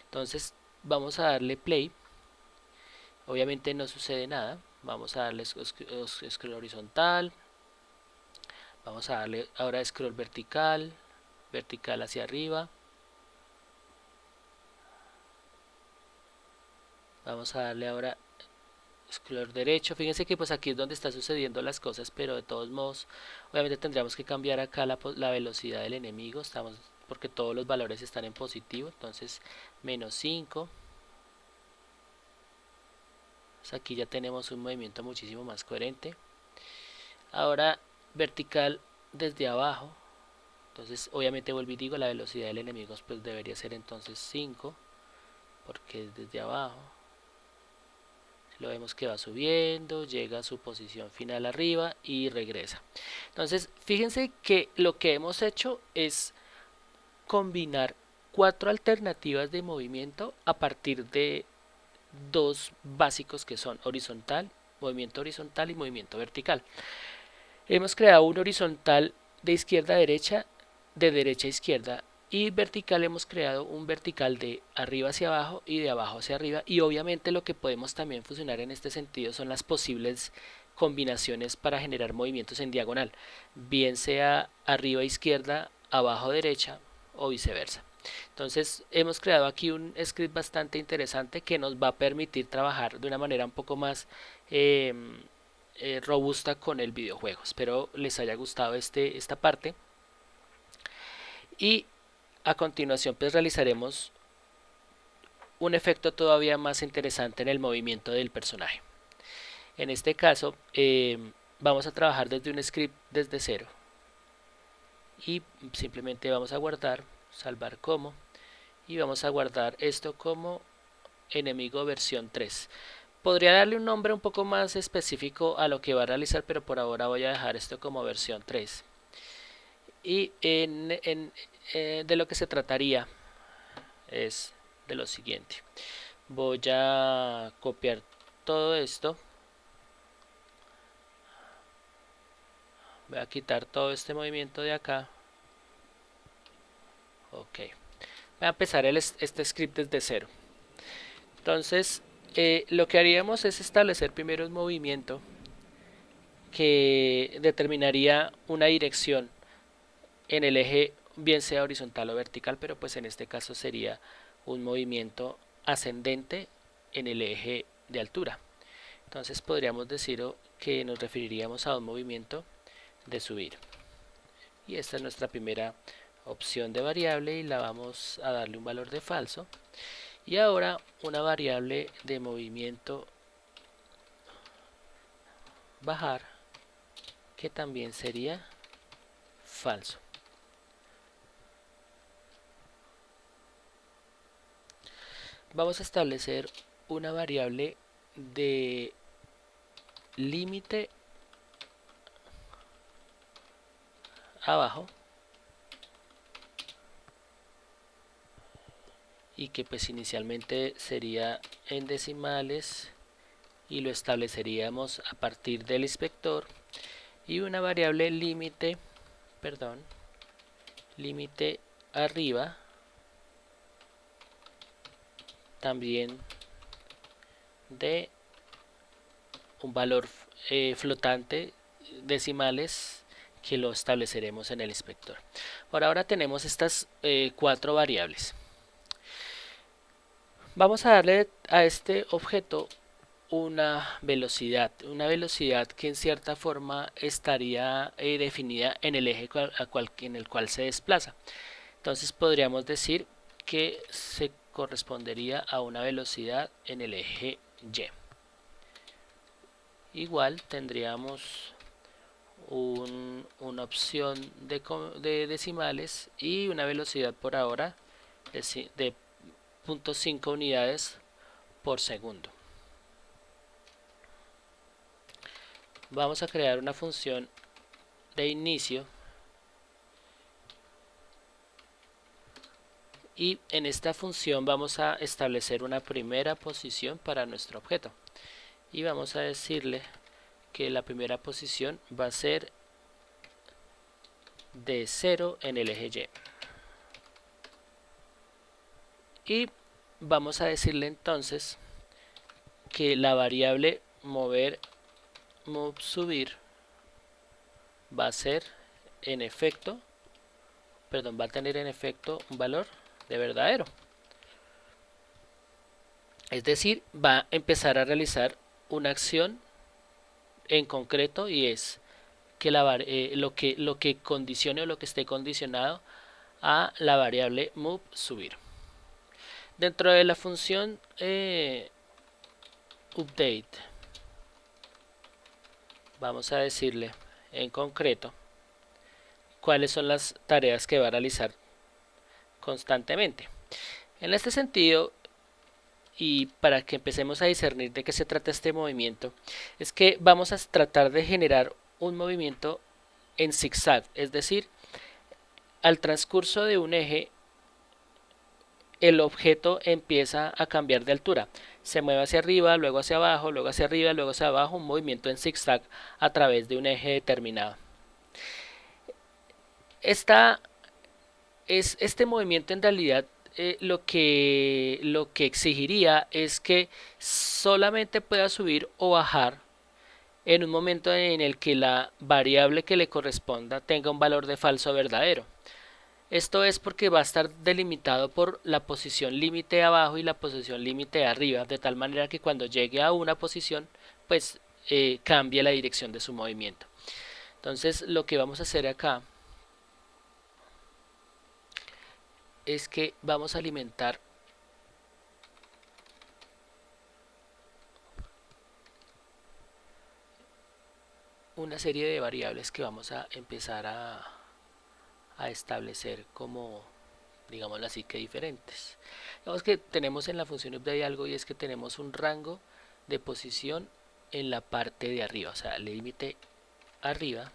Entonces vamos a darle play. Obviamente no sucede nada. Vamos a darle scroll horizontal. Vamos a darle ahora scroll vertical, vertical hacia arriba. Vamos a darle ahora scroll derecho. Fíjense que pues aquí es donde está sucediendo las cosas, pero de todos modos obviamente tendríamos que cambiar acá la velocidad del enemigo, porque todos los valores están en positivo. Entonces -5. Pues aquí ya tenemos un movimiento muchísimo más coherente. Ahora vertical desde abajo. Entonces obviamente vuelvo y digo, la velocidad del enemigo pues debería ser entonces 5, porque es desde abajo. Lo vemos que va subiendo, llega a su posición final arriba y regresa. Entonces fíjense que lo que hemos hecho es combinar 4 alternativas de movimiento a partir de dos básicos que son movimiento horizontal y movimiento vertical. Hemos creado un horizontal de izquierda a derecha, de derecha a izquierda Y vertical hemos creado un vertical de arriba hacia abajo y de abajo hacia arriba, y obviamente lo que podemos también fusionar en este sentido son las posibles combinaciones para generar movimientos en diagonal, bien sea arriba izquierda, abajo derecha o viceversa. Entonces hemos creado aquí un script bastante interesante que nos va a permitir trabajar de una manera un poco más eh, robusta con el videojuego. Espero les haya gustado esta parte, y a continuación pues realizaremos un efecto todavía más interesante en el movimiento del personaje. En este caso vamos a trabajar desde un script desde cero, y simplemente vamos a guardar, salvar como, y vamos a guardar esto como enemigo versión 3. Podría darle un nombre un poco más específico a lo que va a realizar, pero por ahora voy a dejar esto como versión 3. Y de lo que se trataría es de lo siguiente: voy a copiar todo esto, voy a quitar todo este movimiento de acá. Ok, voy a empezar este script desde cero. Entonces lo que haríamos es establecer primero un movimiento que determinaría una dirección en el eje, bien sea horizontal o vertical, pero pues en este caso sería un movimiento ascendente en el eje de altura. Entonces podríamos decir que nos referiríamos a un movimiento de subir, y esta es nuestra primera opción de variable y la vamos a darle un valor de falso. Y ahora una variable de movimiento bajar, que también sería falso. Vamos a establecer una variable de límite abajo, y que pues inicialmente sería en decimales, y lo estableceríamos a partir del inspector, y una variable límite arriba, también de un valor flotante decimales, que lo estableceremos en el inspector. Por ahora tenemos estas cuatro variables. Vamos a darle a este objeto una velocidad que en cierta forma estaría definida en el eje en el cual se desplaza. Entonces podríamos decir que se correspondería a una velocidad en el eje Y. Igual tendríamos una opción de decimales y una velocidad por ahora de 0.5 unidades por segundo. Vamos a crear una función de inicio, y en esta función vamos a establecer una primera posición para nuestro objeto, y vamos a decirle que la primera posición va a ser de 0 en el eje Y. Y vamos a decirle entonces que la variable move subir va a ser en efecto, va a tener en efecto un valor de verdadero. Es decir, va a empezar a realizar una acción en concreto, y es que lo que condicione o lo que esté condicionado a la variable move subir. Dentro de la función update vamos a decirle en concreto cuáles son las tareas que va a realizar constantemente. En este sentido, y para que empecemos a discernir de qué se trata este movimiento, es que vamos a tratar de generar un movimiento en zigzag, es decir, al transcurso de un eje el objeto empieza a cambiar de altura, se mueve hacia arriba, luego hacia abajo, luego hacia arriba, luego hacia abajo, un movimiento en zigzag a través de un eje determinado. Esta es este movimiento en realidad lo que exigiría es que solamente pueda subir o bajar en un momento en el que la variable que le corresponda tenga un valor de falso o verdadero. Esto es porque va a estar delimitado por la posición límite abajo y la posición límite arriba, de tal manera que cuando llegue a una posición, pues cambie la dirección de su movimiento. Entonces lo que vamos a hacer acá es que vamos a alimentar una serie de variables que vamos a empezar a establecer como, digámoslo así, que diferentes. Digamos que tenemos en la función update algo, y es que tenemos un rango de posición en la parte de arriba, o sea, el límite arriba,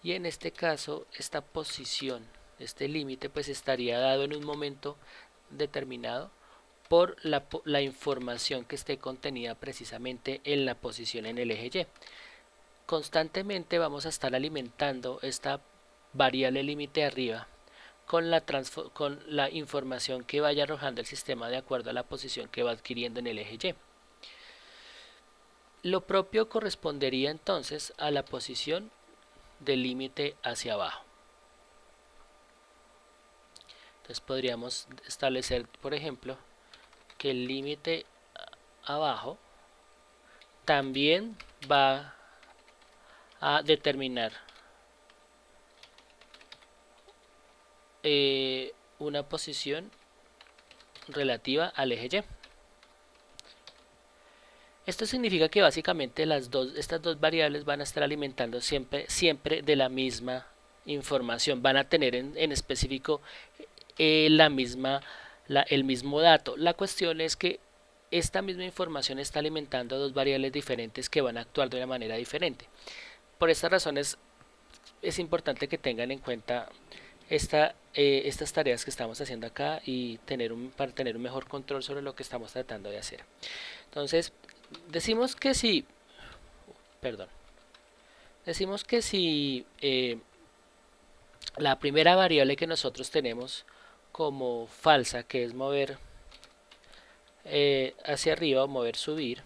y en este caso esta posición, este límite, pues estaría dado en un momento determinado por la información que esté contenida precisamente en la posición en el eje Y. Constantemente vamos a estar alimentando esta variable límite arriba con la información que vaya arrojando el sistema de acuerdo a la posición que va adquiriendo en el eje Y. Lo propio correspondería entonces a la posición del límite hacia abajo. Entonces podríamos establecer, por ejemplo, que el límite abajo también va a determinar una posición relativa al eje Y. Esto significa que básicamente estas dos variables van a estar alimentando siempre de la misma información, van a tener en específico el mismo dato. La cuestión es que esta misma información está alimentando dos variables diferentes que van a actuar de una manera diferente. Por estas razones es importante que tengan en cuenta estas tareas que estamos haciendo acá y para tener un mejor control sobre lo que estamos tratando de hacer. Entonces, decimos que si la primera variable que nosotros tenemos como falsa, que es mover hacia arriba o mover subir,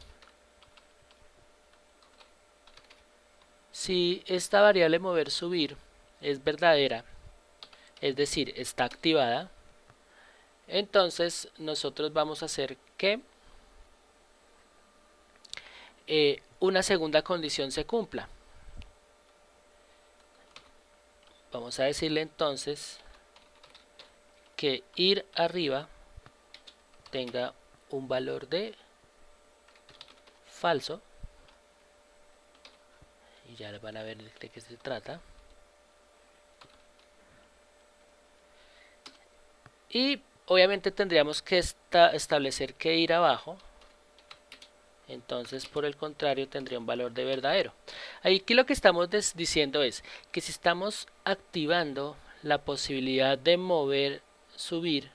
si esta variable mover subir es verdadera, es decir, está activada, entonces nosotros vamos a hacer que una segunda condición se cumpla. Vamos a decirle entonces que ir arriba tenga un valor de falso, y ya van a ver de qué se trata. Y obviamente tendríamos que establecer que ir abajo, entonces por el contrario tendría un valor de verdadero. Aquí lo que estamos diciendo es que si estamos activando la posibilidad de mover, subir,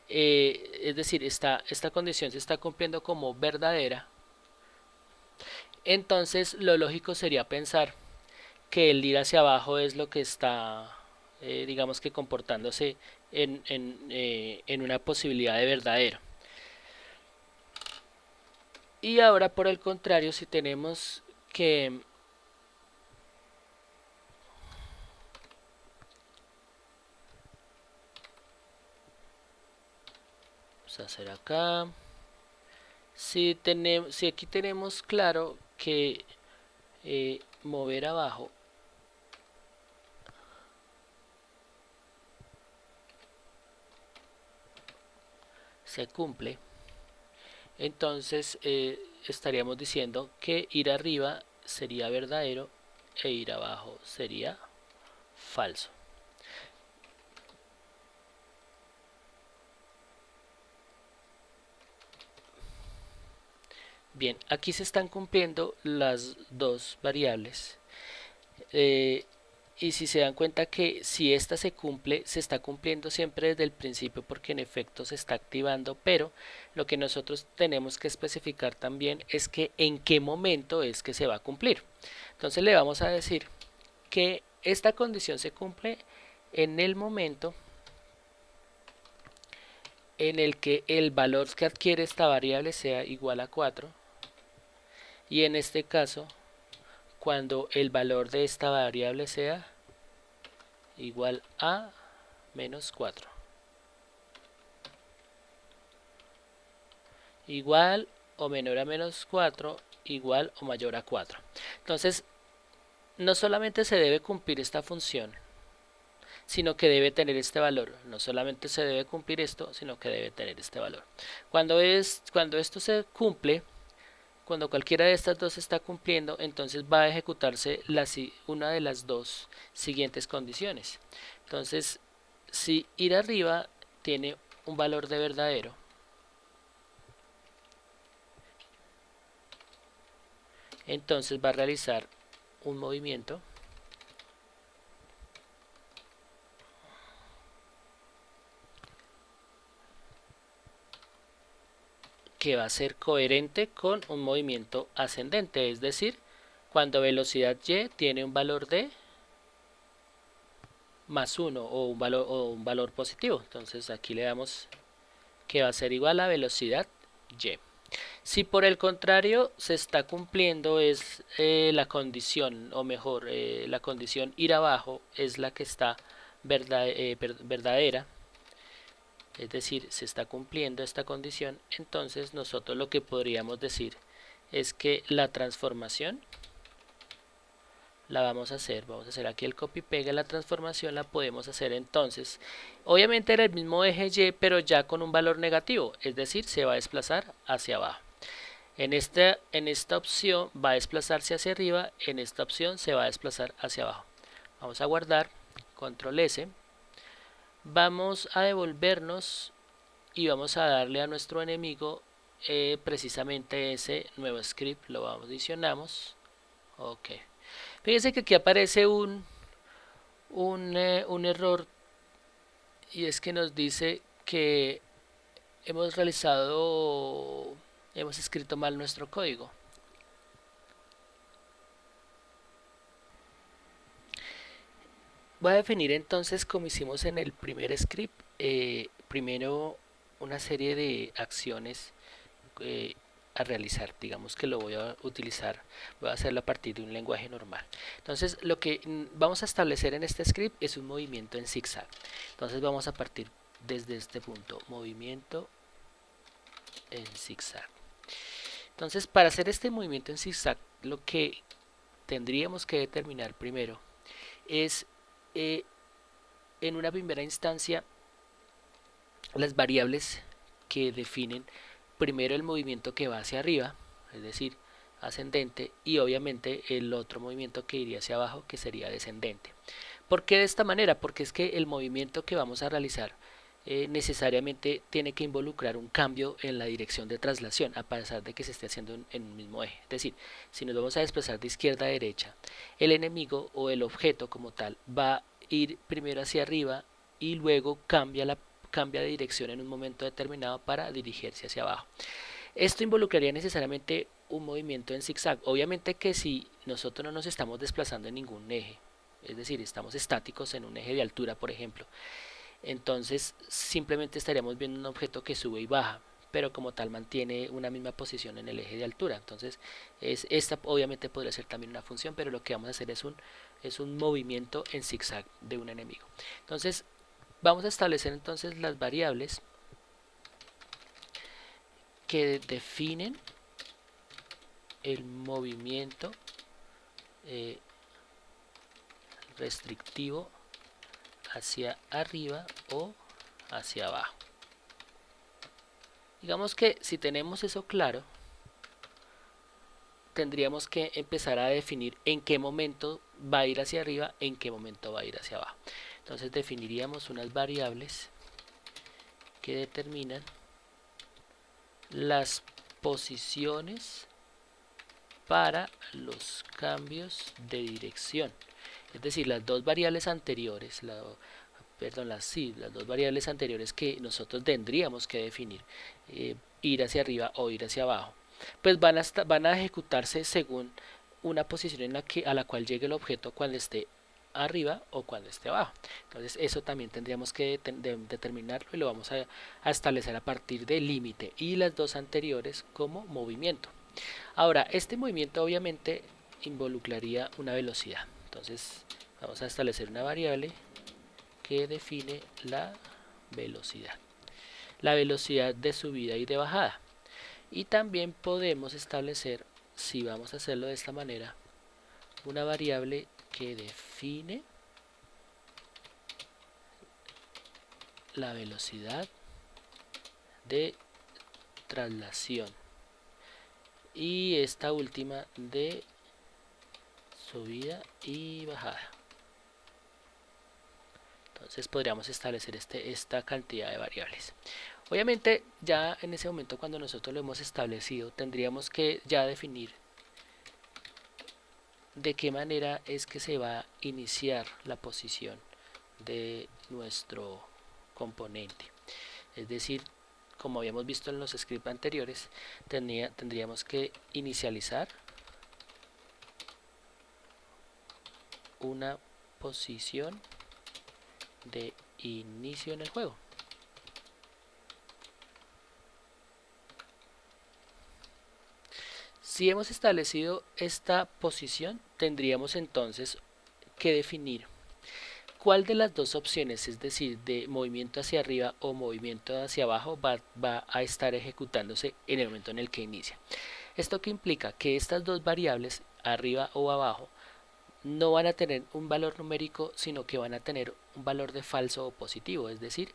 es decir, esta condición se está cumpliendo como verdadera, entonces lo lógico sería pensar que el ir hacia abajo es lo que está, digamos que comportándose en una posibilidad de verdadero. Y ahora por el contrario, si tenemos que vamos a hacer acá, si aquí tenemos claro que mover abajo se cumple, entonces estaríamos diciendo que ir arriba sería verdadero e ir abajo sería falso. Bien, aquí se están cumpliendo las dos variables. Y si se dan cuenta que si esta se cumple, se está cumpliendo siempre desde el principio porque en efecto se está activando, pero lo que nosotros tenemos que especificar también es que en qué momento es que se va a cumplir. Entonces le vamos a decir que esta condición se cumple en el momento en el que el valor que adquiere esta variable sea igual a 4, y en este caso cuando el valor de esta variable sea igual a menos 4, igual o menor a menos 4, igual o mayor a 4. Entonces, no solamente se debe cumplir esta función, sino que debe tener este valor. No solamente se debe cumplir esto, sino que debe tener este valor. Cuando esto se cumple, cuando cualquiera de estas dos está cumpliendo, entonces va a ejecutarse una de las dos siguientes condiciones. Entonces, si ir arriba tiene un valor de verdadero, entonces va a realizar un movimiento que va a ser coherente con un movimiento ascendente, es decir, cuando velocidad y tiene un valor de más 1 o un valor positivo. Entonces aquí le damos que va a ser igual a velocidad y. Si por el contrario se está cumpliendo es la condición, o mejor, la condición ir abajo es la que está verdadera, es decir, se está cumpliendo esta condición, entonces nosotros lo que podríamos decir es que la transformación la vamos a hacer aquí el copy pega, la transformación la podemos hacer entonces, obviamente era el mismo eje Y, pero ya con un valor negativo, es decir, se va a desplazar hacia abajo. En esta opción va a desplazarse hacia arriba, en esta opción se va a desplazar hacia abajo. Vamos a guardar, control S, vamos a devolvernos y vamos a darle a nuestro enemigo precisamente ese nuevo script, lo adicionamos. Ok, fíjense que aquí aparece un error, y es que nos dice que hemos escrito mal nuestro código. Voy a definir entonces, como hicimos en el primer script, primero una serie de acciones eh, a realizar. Digamos que lo voy a utilizar, voy a hacerlo a partir de un lenguaje normal. Entonces lo que vamos a establecer en este script es un movimiento en zigzag. Entonces vamos a partir desde este punto, movimiento en zigzag. Entonces para hacer este movimiento en zigzag, lo que tendríamos que determinar primero es en una primera instancia las variables que definen primero el movimiento que va hacia arriba, es decir, ascendente, y obviamente el otro movimiento que iría hacia abajo, que sería descendente. ¿Por qué de esta manera? Porque es que el movimiento que vamos a realizar necesariamente tiene que involucrar un cambio en la dirección de traslación, a pesar de que se esté haciendo en un mismo eje. Es decir, si nos vamos a desplazar de izquierda a derecha, el enemigo o el objeto como tal va a ir primero hacia arriba y luego cambia de dirección en un momento determinado para dirigirse hacia abajo. Esto involucraría necesariamente un movimiento en zigzag. Obviamente que si nosotros no nos estamos desplazando en ningún eje, es decir, estamos estáticos en un eje de altura, por ejemplo, entonces simplemente estaríamos viendo un objeto que sube y baja, pero como tal mantiene una misma posición en el eje de altura. Entonces esta obviamente podría ser también una función, pero lo que vamos a hacer es un movimiento en zigzag de un enemigo. Entonces vamos a establecer entonces las variables que definen el movimiento restrictivo hacia arriba o hacia abajo. Digamos que si tenemos eso claro, tendríamos que empezar a definir en qué momento va a ir hacia arriba, en qué momento va a ir hacia abajo. Entonces definiríamos unas variables que determinan las posiciones para los cambios de dirección. Es decir, las dos variables anteriores, las dos variables anteriores que nosotros tendríamos que definir, ir hacia arriba o ir hacia abajo, pues van a ejecutarse según una posición a la cual llegue el objeto cuando esté arriba o cuando esté abajo. Entonces eso también tendríamos que determinarlo y lo vamos a establecer a partir del límite y las dos anteriores como movimiento. Ahora, este movimiento obviamente involucraría una velocidad. Entonces vamos a establecer una variable que define la velocidad. La velocidad de subida y de bajada. Y también podemos establecer, si vamos a hacerlo de esta manera, una variable que define la velocidad de traslación y esta última de subida y bajada. Entonces podríamos establecer esta cantidad de variables. Obviamente ya en ese momento, cuando nosotros lo hemos establecido, tendríamos que ya definir de qué manera es que se va a iniciar la posición de nuestro componente. Es decir, como habíamos visto en los scripts anteriores, tendríamos que inicializar una posición de inicio en el juego. Si hemos establecido esta posición, tendríamos entonces que definir cuál de las dos opciones, es decir, de movimiento hacia arriba o movimiento hacia abajo, va a estar ejecutándose en el momento en el que inicia. ¿Esto qué implica? Que estas dos variables, arriba o abajo, no van a tener un valor numérico, sino que van a tener un valor de falso o positivo, es decir,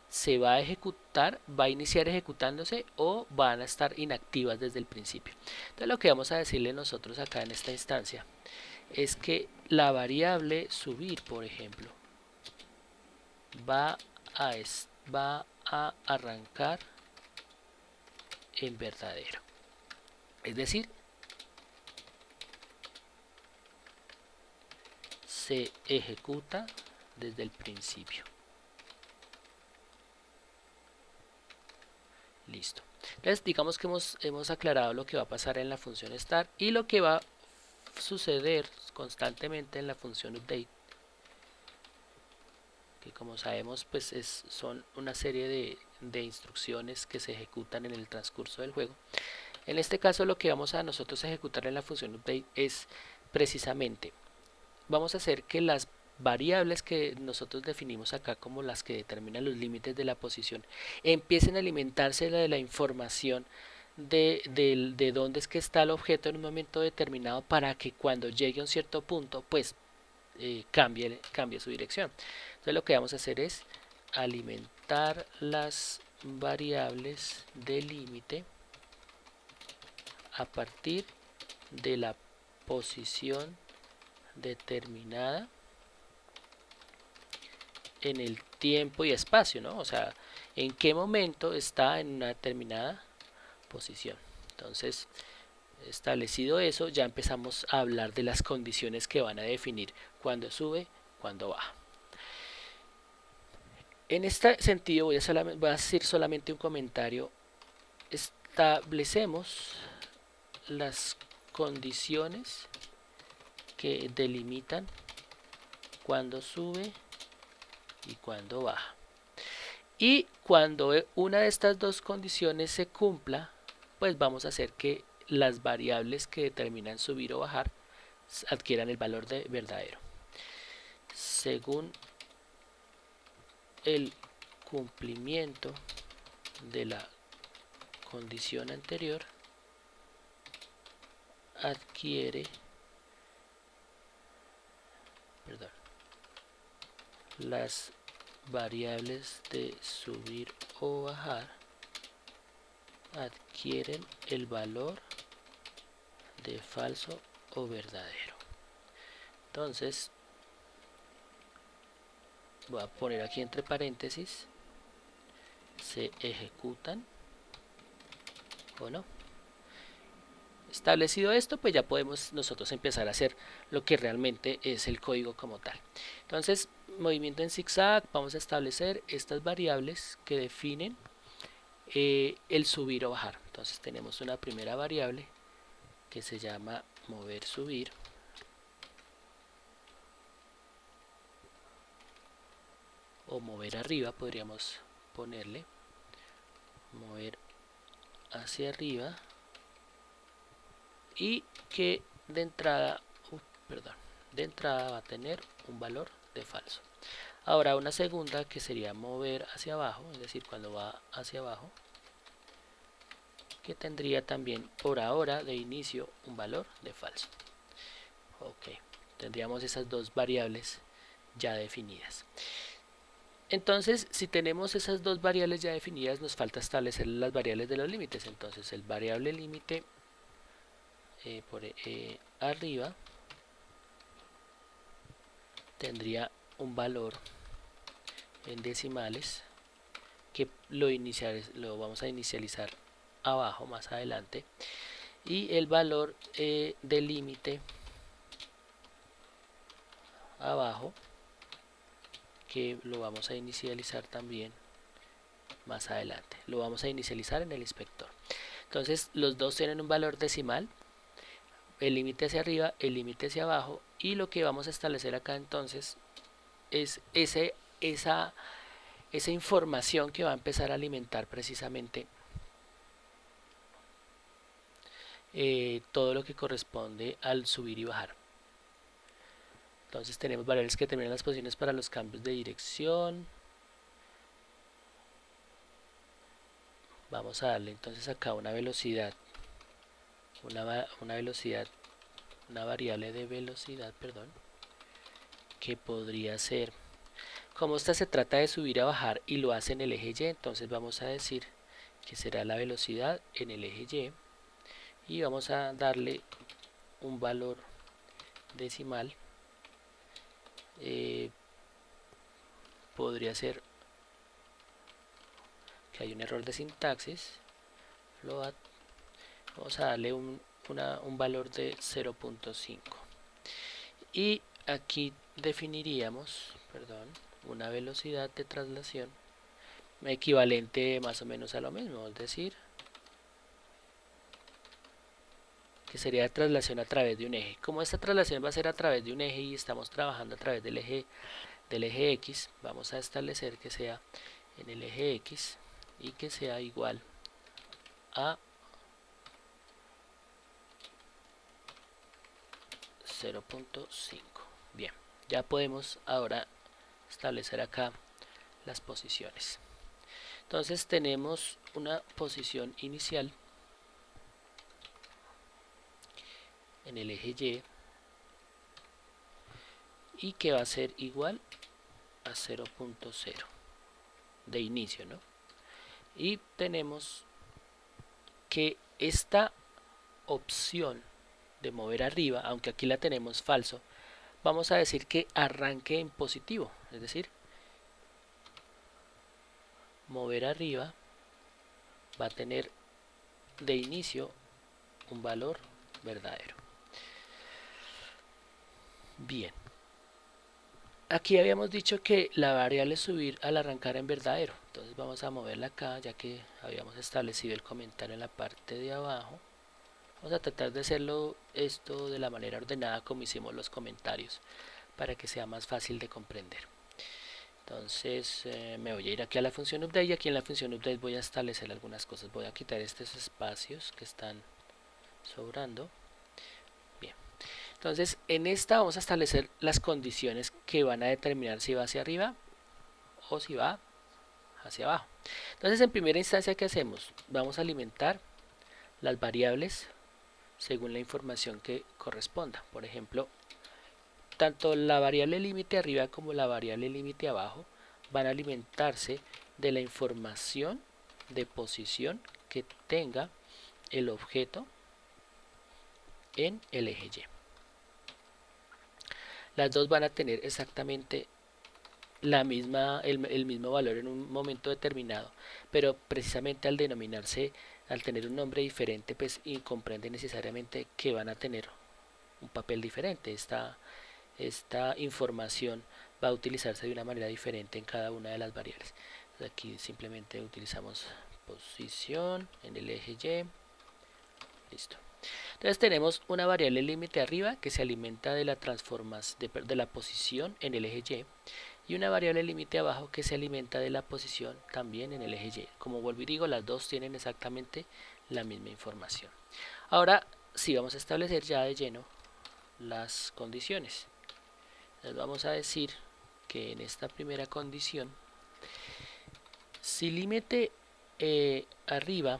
se va a ejecutar, va a iniciar ejecutándose o van a estar inactivas desde el principio. Entonces lo que vamos a decirle nosotros acá en esta instancia es que la variable subir, por ejemplo, va a arrancar en verdadero. Es decir, se ejecuta desde el principio. Listo. Entonces digamos que hemos aclarado lo que va a pasar en la función start y lo que va a suceder constantemente en la función update, que como sabemos pues son una serie de instrucciones que se ejecutan en el transcurso del juego. En este caso lo que vamos a nosotros ejecutar en la función update es precisamente, vamos a hacer que las variables que nosotros definimos acá como las que determinan los límites de la posición empiecen a alimentarse de la información de dónde es que está el objeto en un momento determinado, para que cuando llegue a un cierto punto pues cambie su dirección. Entonces lo que vamos a hacer es alimentar las variables de límite a partir de la posición determinada en el tiempo y espacio, ¿no? O sea, en qué momento está en una determinada posición. Entonces, establecido eso, ya empezamos a hablar de las condiciones que van a definir cuándo sube, cuándo baja. En este sentido voy a decir solamente un comentario. Establecemos las condiciones que delimitan cuándo sube y cuándo baja. Y cuando una de estas dos condiciones se cumpla, pues vamos a hacer que las variables que determinan subir o bajar adquieran el valor de verdadero. Según el cumplimiento de la condición anterior, adquiere las variables de subir o bajar adquieren el valor de falso o verdadero. Entonces voy a poner aquí entre paréntesis, se ejecutan o no. Establecido esto, pues ya podemos nosotros empezar a hacer lo que realmente es el código como tal. Entonces, movimiento en zigzag, vamos a establecer estas variables que definen el subir o bajar. Entonces tenemos una primera variable que se llama mover subir, o mover arriba, podríamos ponerle mover hacia arriba, y que de entrada, de entrada va a tener un valor de falso. Ahora una segunda, que sería mover hacia abajo, es decir, cuando va hacia abajo, que tendría también por ahora de inicio un valor de falso. Ok, tendríamos esas dos variables ya definidas. Entonces, si tenemos esas dos variables ya definidas, nos falta establecer las variables de los límites. Entonces, el variable límite por arriba tendría un valor en decimales que lo vamos a inicializar abajo más adelante, y el valor del límite abajo, que lo vamos a inicializar también más adelante. Lo vamos a inicializar en el inspector. Entonces los dos tienen un valor decimal, el límite hacia arriba, el límite hacia abajo, y lo que vamos a establecer acá entonces es esa información que va a empezar a alimentar precisamente todo lo que corresponde al subir y bajar. Entonces tenemos variables que determinan las posiciones para los cambios de dirección. Vamos a darle entonces acá una velocidad, una variable de velocidad, perdón, que podría ser, como esta se trata de subir a bajar y lo hace en el eje Y, entonces vamos a decir que será la velocidad en el eje Y, y vamos a darle un valor decimal. Podría ser que hay un error de sintaxis, float, vamos a darle un valor de 0.5, y aquí definiríamos, una velocidad de traslación equivalente más o menos a lo mismo, es decir, que sería traslación a través de un eje. Como esta traslación va a ser a través de un eje y estamos trabajando a través del eje X, vamos a establecer que sea en el eje X y que sea igual a 0.5. Bien, ya podemos ahora establecer acá las posiciones. Entonces tenemos una posición inicial en el eje y que va a ser igual a 0.0 de inicio, ¿no? Y tenemos que esta opción de mover arriba, aunque aquí la tenemos falso, vamos a decir que arranque en positivo, es decir, mover arriba va a tener de inicio un valor verdadero. Bien, aquí habíamos dicho que la variable subir al arrancar en verdadero, entonces vamos a moverla acá, ya que habíamos establecido el comentario en la parte de abajo. Vamos a tratar de hacerlo esto de la manera ordenada como hicimos los comentarios, para que sea más fácil de comprender. Entonces me voy a ir aquí a la función update, y aquí en la función update voy a establecer algunas cosas. Voy a quitar estos espacios que están sobrando. Bien, entonces en esta vamos a establecer las condiciones que van a determinar si va hacia arriba o si va hacia abajo. Entonces en primera instancia, ¿qué hacemos? Vamos a alimentar las variables según la información que corresponda. Por ejemplo, tanto la variable límite arriba como la variable límite abajo van a alimentarse de la información de posición que tenga el objeto en el eje Y. Las dos van a tener exactamente el mismo valor en un momento determinado, pero precisamente al denominarse, al tener un nombre diferente, pues y comprende necesariamente que van a tener un papel diferente. Esta información va a utilizarse de una manera diferente en cada una de las variables. Entonces aquí simplemente utilizamos posición en el eje Y. Listo. Entonces tenemos una variable límite arriba que se alimenta de la posición en el eje Y, y una variable límite abajo que se alimenta de la posición también en el eje Y. Como vuelvo y digo, las dos tienen exactamente la misma información. Ahora sí vamos a establecer ya de lleno las condiciones. Les vamos a decir que en esta primera condición, si límite arriba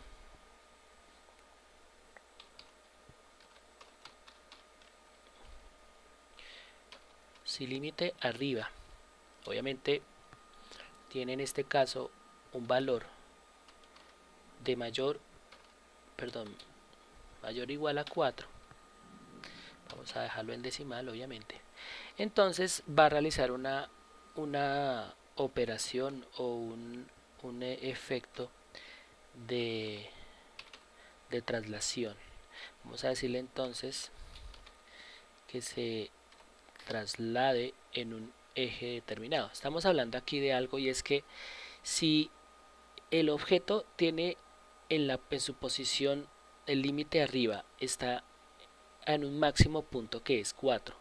obviamente tiene en este caso un valor de mayor o igual a 4, vamos a dejarlo en decimal obviamente, entonces va a realizar una operación o un efecto de traslación. Vamos a decirle entonces que se traslade en un eje determinado. Estamos hablando aquí de algo, y es que si el objeto tiene en su posición, el límite arriba está en un máximo punto que es 4,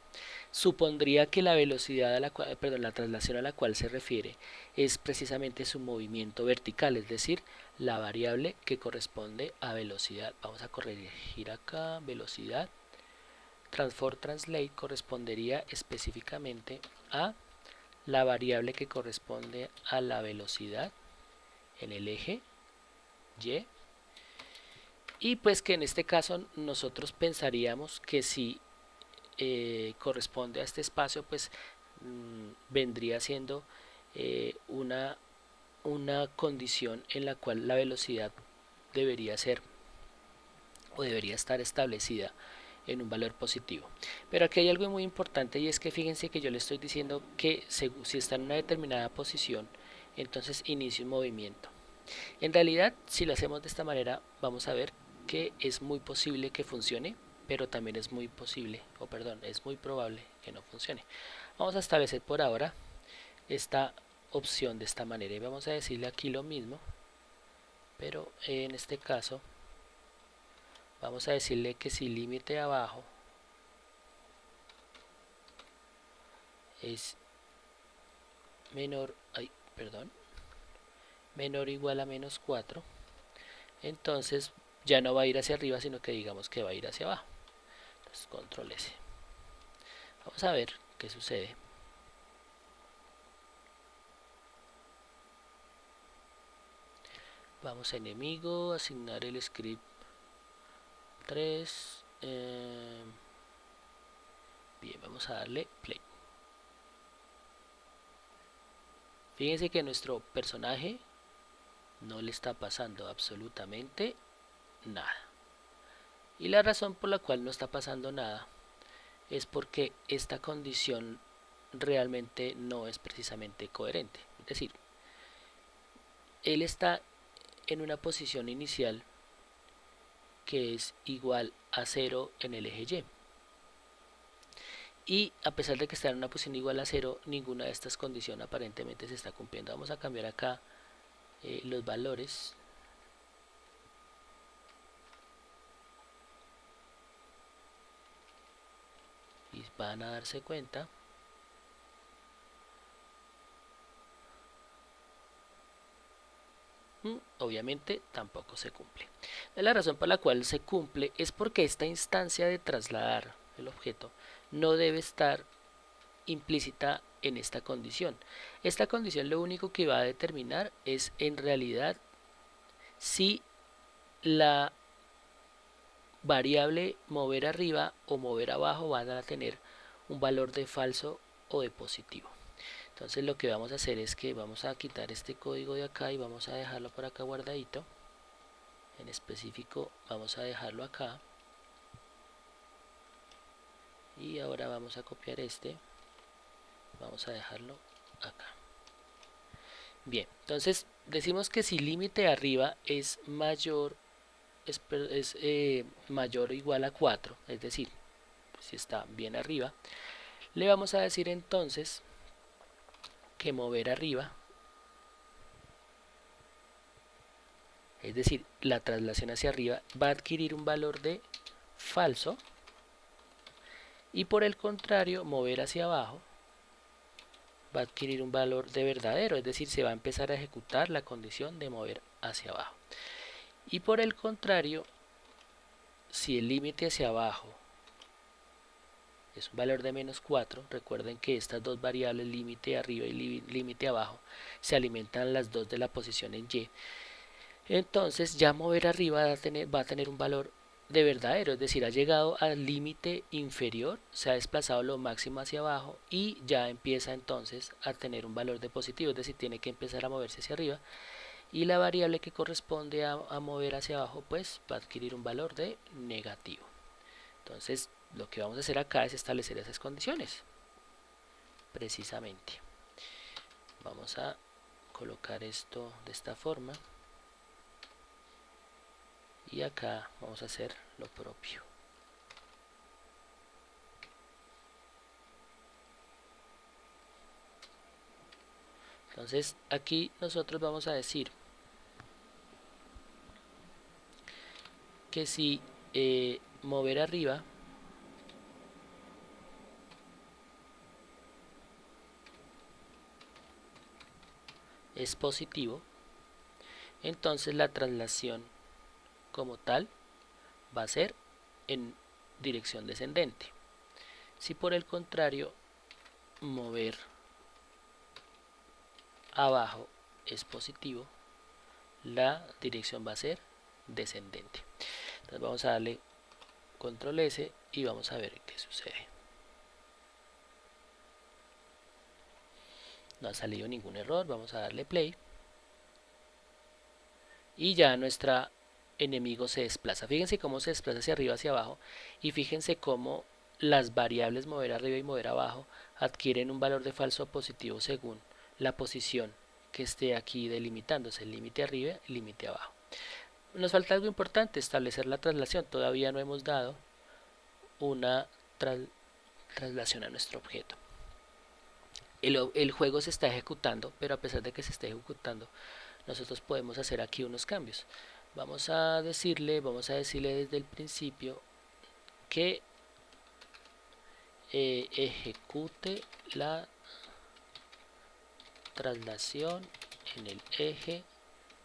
supondría que la velocidad a la cual, la traslación a la cual se refiere es precisamente su movimiento vertical, es decir, la variable que corresponde a velocidad. Vamos a corregir acá, velocidad. Transform Translate correspondería específicamente a la variable que corresponde a la velocidad en el eje Y, y pues que en este caso nosotros pensaríamos que si corresponde a este espacio, pues vendría siendo una condición en la cual la velocidad debería ser o debería estar establecida en un valor positivo. Pero aquí hay algo muy importante, y es que fíjense que yo le estoy diciendo que si está en una determinada posición, entonces inicia un movimiento. En realidad, si lo hacemos de esta manera, vamos a ver que es muy posible que funcione, pero también es muy posible, es muy probable que no funcione. Vamos a establecer por ahora esta opción de esta manera y vamos a decirle aquí lo mismo, pero en este caso vamos a decirle que si límite abajo es menor o igual a menos 4, entonces ya no va a ir hacia arriba, sino que digamos que va a ir hacia abajo. Entonces control S. Vamos a ver qué sucede. Vamos a enemigo, asignar el script 3. Bien, vamos a darle play. Fíjense que nuestro personaje no le está pasando absolutamente nada. Y la razón por la cual no está pasando nada es porque esta condición realmente no es precisamente coherente. Es decir, él está en una posición inicial que es igual a 0 en el eje Y. Y a pesar de que está en una posición igual a 0, ninguna de estas condiciones aparentemente se está cumpliendo. Vamos a cambiar acá los valores. Y van a darse cuenta obviamente tampoco se cumple. La razón por la cual se cumple es porque esta instancia de trasladar el objeto no debe estar implícita en esta condición. Esta condición lo único que va a determinar es en realidad si la variable mover arriba o mover abajo van a tener un valor de falso o de positivo. Entonces lo que vamos a hacer es que vamos a quitar este código de acá y vamos a dejarlo por acá guardadito. En específico vamos a dejarlo acá. Y ahora vamos a copiar este. Vamos a dejarlo acá. Bien, entonces decimos que si límite arriba es mayor mayor o igual a 4, es decir, si está bien arriba, le vamos a decir entonces que mover arriba, es decir, la traslación hacia arriba va a adquirir un valor de falso, y por el contrario, mover hacia abajo va a adquirir un valor de verdadero, es decir, se va a empezar a ejecutar la condición de mover hacia abajo. Y por el contrario, si el límite hacia abajo es un valor de menos 4, recuerden que estas dos variables, límite arriba y límite abajo, se alimentan las dos de la posición en y. Entonces ya mover arriba va a tener un valor de verdadero, es decir, ha llegado al límite inferior, se ha desplazado lo máximo hacia abajo y ya empieza entonces a tener un valor de positivo, es decir, tiene que empezar a moverse hacia arriba, y la variable que corresponde a mover hacia abajo pues va a adquirir un valor de negativo. Entonces lo que vamos a hacer acá es establecer esas condiciones precisamente. Vamos a colocar esto de esta forma y acá vamos a hacer lo propio. Entonces aquí nosotros vamos a decir que si mover arriba es positivo, entonces la traslación como tal va a ser en dirección descendente. Si por el contrario mover abajo es positivo, la dirección va a ser descendente. Entonces vamos a darle control S y vamos a ver qué sucede. No ha salido ningún error, vamos a darle play y ya nuestro enemigo se desplaza. Fíjense cómo se desplaza hacia arriba, hacia abajo, y fíjense cómo las variables mover arriba y mover abajo adquieren un valor de falso positivo según la posición que esté aquí delimitándose, el límite arriba y el límite abajo. Nos falta algo importante, establecer la traslación. Todavía no hemos dado una traslación a nuestro objeto. El juego se está ejecutando, pero a pesar de que se esté ejecutando, nosotros podemos hacer aquí unos cambios. Vamos a decirle desde el principio que ejecute la traslación en el eje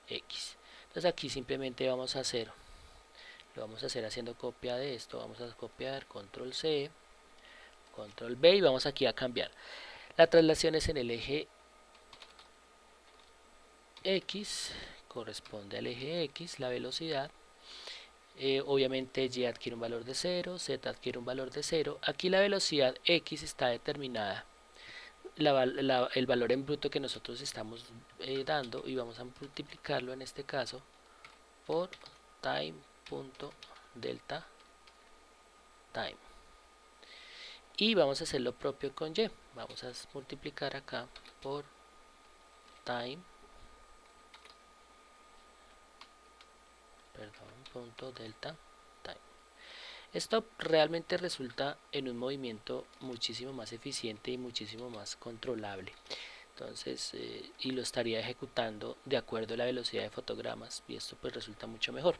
X. Entonces aquí simplemente lo vamos a hacer haciendo copia de esto. Vamos a copiar, control C, control B y vamos aquí a cambiar. La traslación es en el eje X, corresponde al eje X, la velocidad. Obviamente Y adquiere un valor de 0, Z adquiere un valor de 0. Aquí la velocidad X está determinada, el valor en bruto que nosotros estamos dando, y vamos a multiplicarlo en este caso por time.delta time. Y vamos a hacer lo propio con Y. Vamos a multiplicar acá por time, punto delta time. Esto realmente resulta en un movimiento muchísimo más eficiente y muchísimo más controlable. Entonces, y lo estaría ejecutando de acuerdo a la velocidad de fotogramas, y esto pues resulta mucho mejor.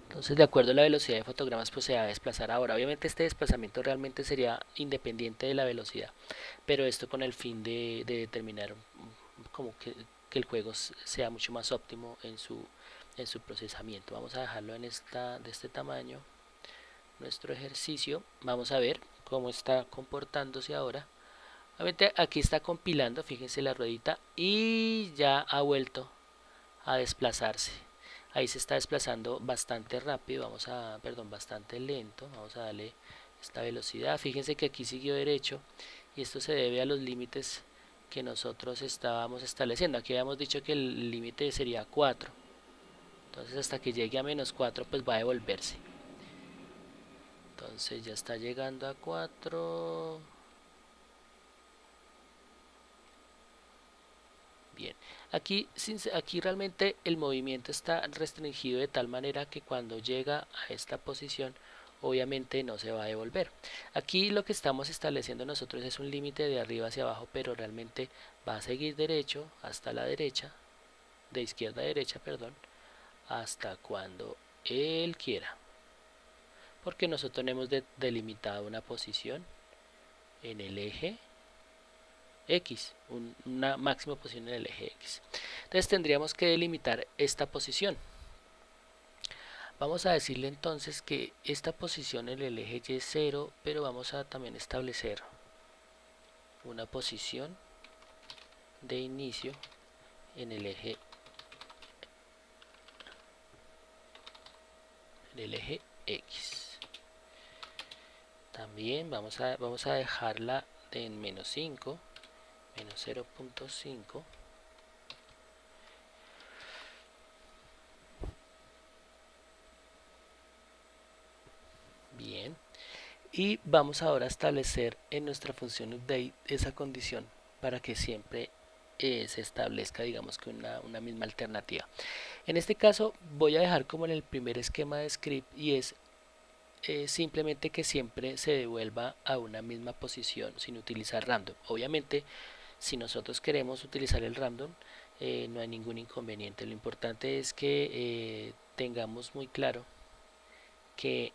Entonces, de acuerdo a la velocidad de fotogramas, pues se va a desplazar ahora. Obviamente este desplazamiento realmente sería independiente de la velocidad, pero esto con el fin de determinar como que el juego sea mucho más óptimo en su procesamiento. Vamos a dejarlo de este tamaño nuestro ejercicio. Vamos a ver cómo está comportándose ahora. Obviamente aquí está compilando, fíjense la ruedita, y ya ha vuelto a desplazarse. Ahí se está desplazando bastante rápido, bastante lento. Vamos a darle esta velocidad. Fíjense que aquí siguió derecho y esto se debe a los límites que nosotros estábamos estableciendo. Aquí habíamos dicho que el límite sería 4. Entonces hasta que llegue a menos 4 pues va a devolverse. Entonces ya está llegando a 4. Bien, aquí realmente el movimiento está restringido de tal manera que cuando llega a esta posición obviamente no se va a devolver. Aquí lo que estamos estableciendo nosotros es un límite de arriba hacia abajo, pero realmente va a seguir derecho hasta la derecha, de izquierda a derecha, perdón, hasta cuando él quiera, porque nosotros hemos delimitado una posición en el eje X, una máxima posición en el eje X. Entonces tendríamos que delimitar esta posición. Vamos a decirle entonces que esta posición en el eje Y es 0, pero vamos a también establecer una posición de inicio en el eje X. También vamos a dejarla en menos 5, menos 0.5. Bien. Y vamos ahora a establecer en nuestra función update esa condición para que siempre se establezca, digamos, que una misma alternativa. En este caso voy a dejar como en el primer esquema de script, y es simplemente que siempre se devuelva a una misma posición sin utilizar random. Obviamente si nosotros queremos utilizar el random, no hay ningún inconveniente. Lo importante es que tengamos muy claro que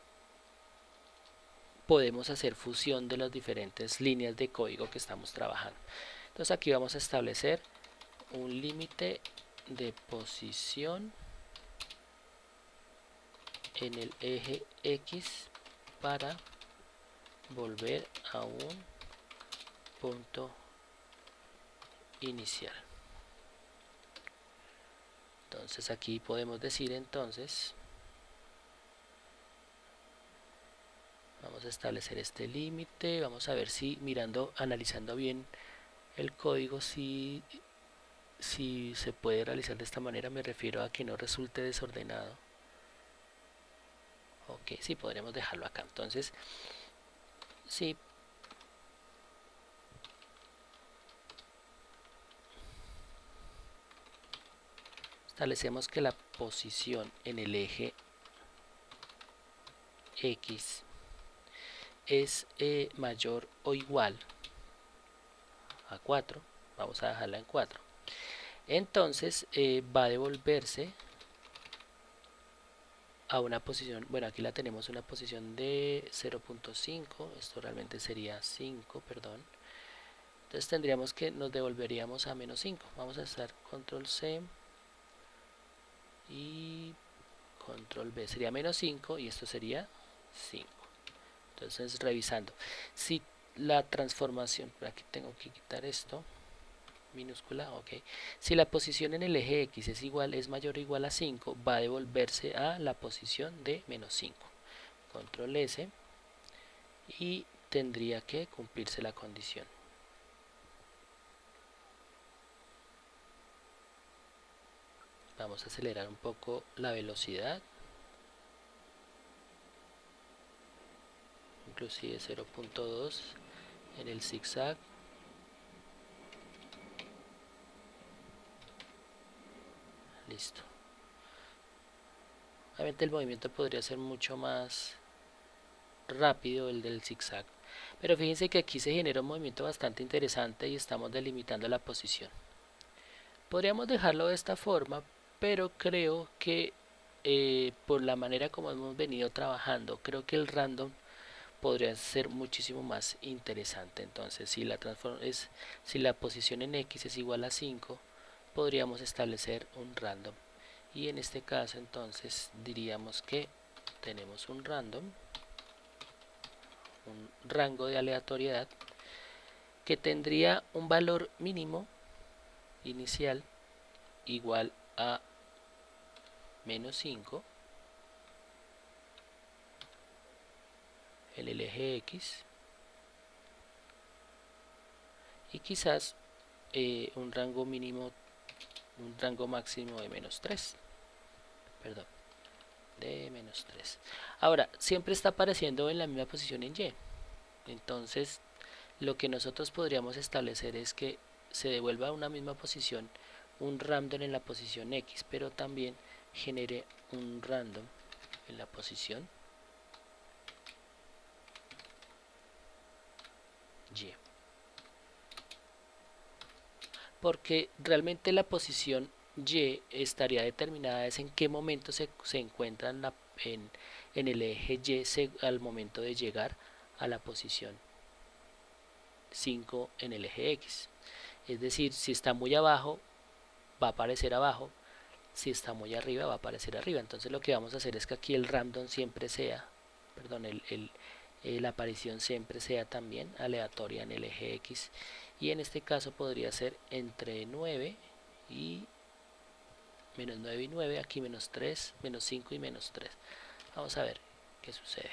podemos hacer fusión de las diferentes líneas de código que estamos trabajando. Entonces aquí vamos a establecer un límite de posición en el eje X para volver a un punto inicial. Entonces aquí podemos decir, entonces vamos a establecer este límite. Vamos a ver si analizando bien el código, si se puede realizar de esta manera. Me refiero a que no resulte desordenado. Ok, sí, podríamos dejarlo acá. Entonces, sí, establecemos que la posición en el eje X es mayor o igual a 4. Vamos a dejarla en 4. Entonces va a devolverse a una posición, bueno, aquí la tenemos, una posición de 0.5, esto realmente sería 5, perdón. Entonces tendríamos que nos devolveríamos a menos 5. Vamos a hacer control C y control V, sería menos 5 y esto sería 5. Entonces revisando, si la transformación, por aquí tengo que quitar esto, minúscula, ok. Si la posición en el eje X es mayor o igual a 5, va a devolverse a la posición de menos 5. Control S y tendría que cumplirse la condición. Vamos a acelerar un poco la velocidad, inclusive 0.2 en el zigzag. Listo. Obviamente el movimiento podría ser mucho más rápido, el del zigzag, pero fíjense que aquí se genera un movimiento bastante interesante y estamos delimitando la posición. Podríamos dejarlo de esta forma, pero creo que por la manera como hemos venido trabajando, creo que el random podría ser muchísimo más interesante. Entonces, si la posición en X es igual a 5, podríamos establecer un random. Y en este caso, entonces, diríamos que tenemos un random, un rango de aleatoriedad, que tendría un valor mínimo inicial igual a menos 5 en el eje X, y quizás un rango máximo de menos 3, perdón, de menos 3. Ahora, siempre está apareciendo en la misma posición en Y. Entonces, lo que nosotros podríamos establecer es que se devuelva a una misma posición un random en la posición X, pero también genere un random en la posición Y. Porque realmente la posición Y estaría determinada es en qué momento se encuentra en el eje Y al momento de llegar a la posición 5 en el eje X. Es decir, si está muy abajo, va a aparecer abajo, si está muy arriba, va a aparecer arriba. Entonces lo que vamos a hacer es que aquí el random siempre sea, perdón, la aparición siempre sea también aleatoria en el eje X, y en este caso podría ser entre 9 y menos 9 y 9, aquí menos 3, menos 5 y menos 3. Vamos a ver qué sucede.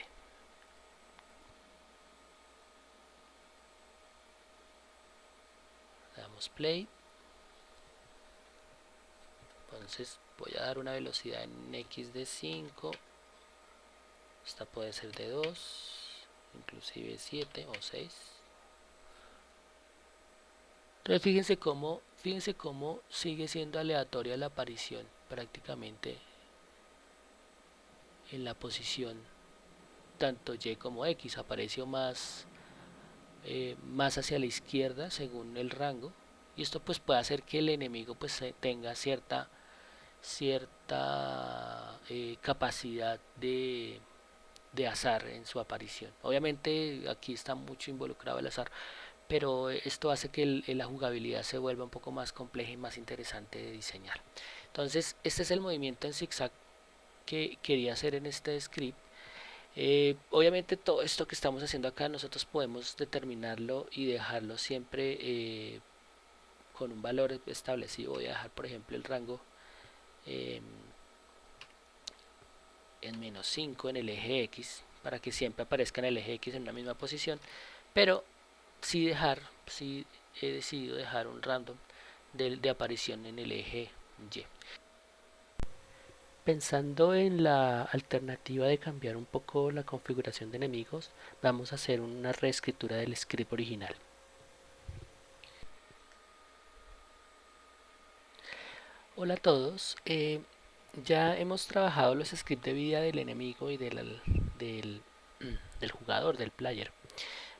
Le damos play. Entonces voy a dar una velocidad en X de 5. Esta puede ser de 2, inclusive 7 o 6. Entonces fíjense cómo sigue siendo aleatoria la aparición prácticamente en la posición tanto Y como X. Apareció más hacia la izquierda según el rango, y esto pues puede hacer que el enemigo pues tenga cierta capacidad de azar en su aparición. Obviamente aquí está mucho involucrado el azar, pero esto hace que la jugabilidad se vuelva un poco más compleja y más interesante de diseñar. Entonces este es el movimiento en zigzag que quería hacer en este script. Obviamente todo esto que estamos haciendo acá nosotros podemos determinarlo y dejarlo siempre con un valor establecido. Voy a dejar por ejemplo el rango eh, en menos 5 en el eje X para que siempre aparezca en el eje X en una misma posición, pero sí he decidido dejar un random de aparición en el eje Y. Pensando en la alternativa de cambiar un poco la configuración de enemigos, vamos a hacer una reescritura del script original. Hola a todos, ya hemos trabajado los scripts de vida del enemigo y del, del jugador, del player.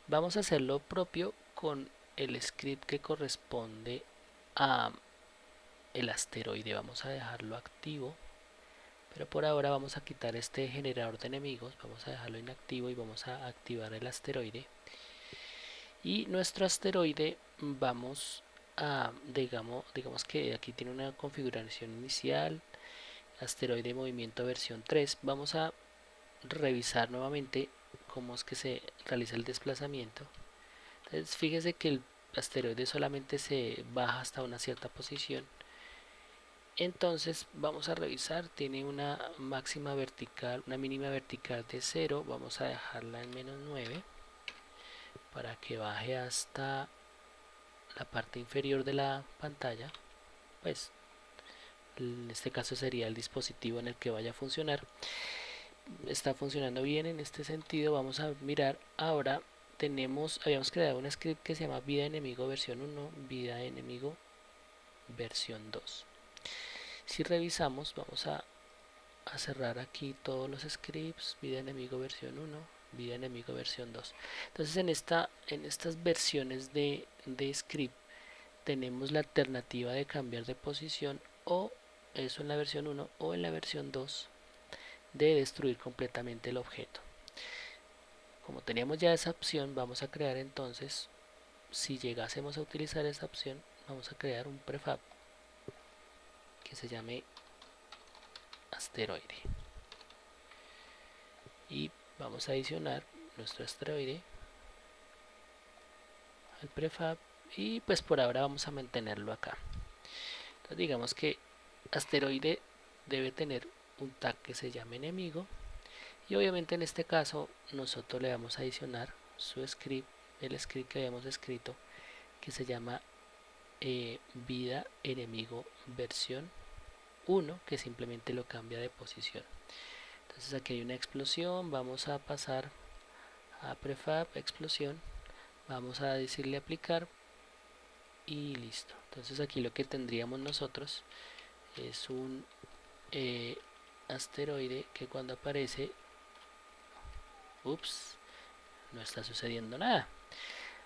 Vamos a hacer lo propio con el script que corresponde a el asteroide. Vamos a dejarlo activo, pero por ahora vamos a quitar este generador de enemigos, vamos a dejarlo inactivo y vamos a activar el asteroide. Y nuestro asteroide vamos a, digamos que aquí tiene una configuración inicial, asteroide movimiento versión 3. Vamos a revisar nuevamente cómo es que se realiza el desplazamiento. Entonces fíjese que el asteroide solamente se baja hasta una cierta posición. Entonces vamos a revisar, tiene una máxima vertical, una mínima vertical de 0. Vamos a dejarla en menos 9 para que baje hasta la parte inferior de la pantalla. Pues en este caso sería el dispositivo en el que vaya a funcionar. Está funcionando bien en este sentido. Vamos a mirar ahora. Habíamos creado un script que se llama vida enemigo versión 1, vida enemigo versión 2. Si revisamos, vamos a cerrar aquí todos los scripts, vida enemigo versión 1, vida enemigo versión 2. Entonces en estas versiones de script tenemos la alternativa de cambiar de posición, o eso en la versión 1 o en la versión 2 de destruir completamente el objeto. Como teníamos ya esa opción, vamos a crear entonces, si llegásemos a utilizar esa opción, vamos a crear un prefab que se llame asteroide, y vamos a adicionar nuestro asteroide al prefab, y pues por ahora vamos a mantenerlo acá. Entonces digamos que asteroide debe tener un tag que se llame enemigo, y obviamente en este caso nosotros le vamos a adicionar su script, el script que habíamos escrito que se llama vida enemigo versión 1, que simplemente lo cambia de posición. Entonces aquí hay una explosión, vamos a pasar a prefab explosión, vamos a decirle aplicar y listo. Entonces aquí lo que tendríamos nosotros es un asteroide que cuando aparece, ups, no está sucediendo nada.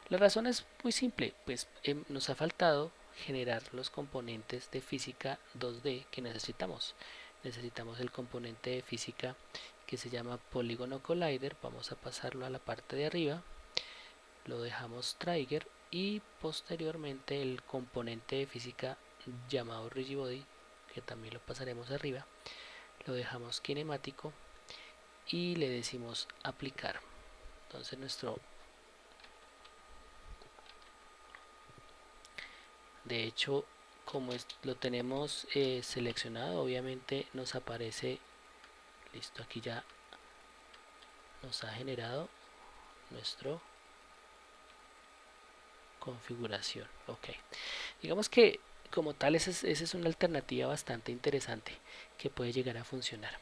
La razón es muy simple, pues nos ha faltado generar los componentes de física 2D que necesitamos. Necesitamos el componente de física que se llama Polígono Collider. Vamos a pasarlo a la parte de arriba. lo dejamos trigger y posteriormente el componente de física llamado rigidbody, que también lo pasaremos arriba, lo dejamos kinemático y le decimos aplicar. Entonces de hecho, como lo tenemos seleccionado, obviamente nos aparece, listo, aquí ya nos ha generado nuestro configuración. Ok, digamos que como tal esa es una alternativa bastante interesante que puede llegar a funcionar.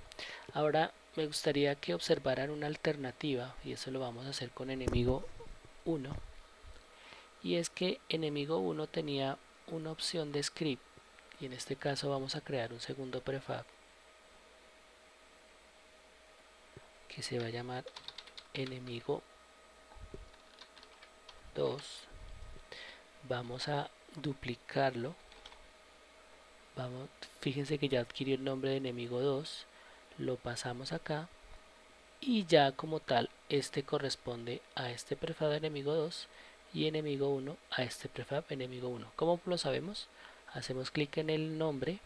Ahora me gustaría que observaran una alternativa, y eso lo vamos a hacer con enemigo 1, y es que enemigo 1 tenía una opción de script, y en este caso vamos a crear un segundo prefab que se va a llamar enemigo 2. Vamos a duplicarlo. Fíjense que ya adquirió el nombre de enemigo 2, lo pasamos acá y ya como tal este corresponde a este prefab de enemigo 2 y enemigo 1 a este prefab enemigo 1. ¿Cómo lo sabemos? Hacemos clic en el nombre,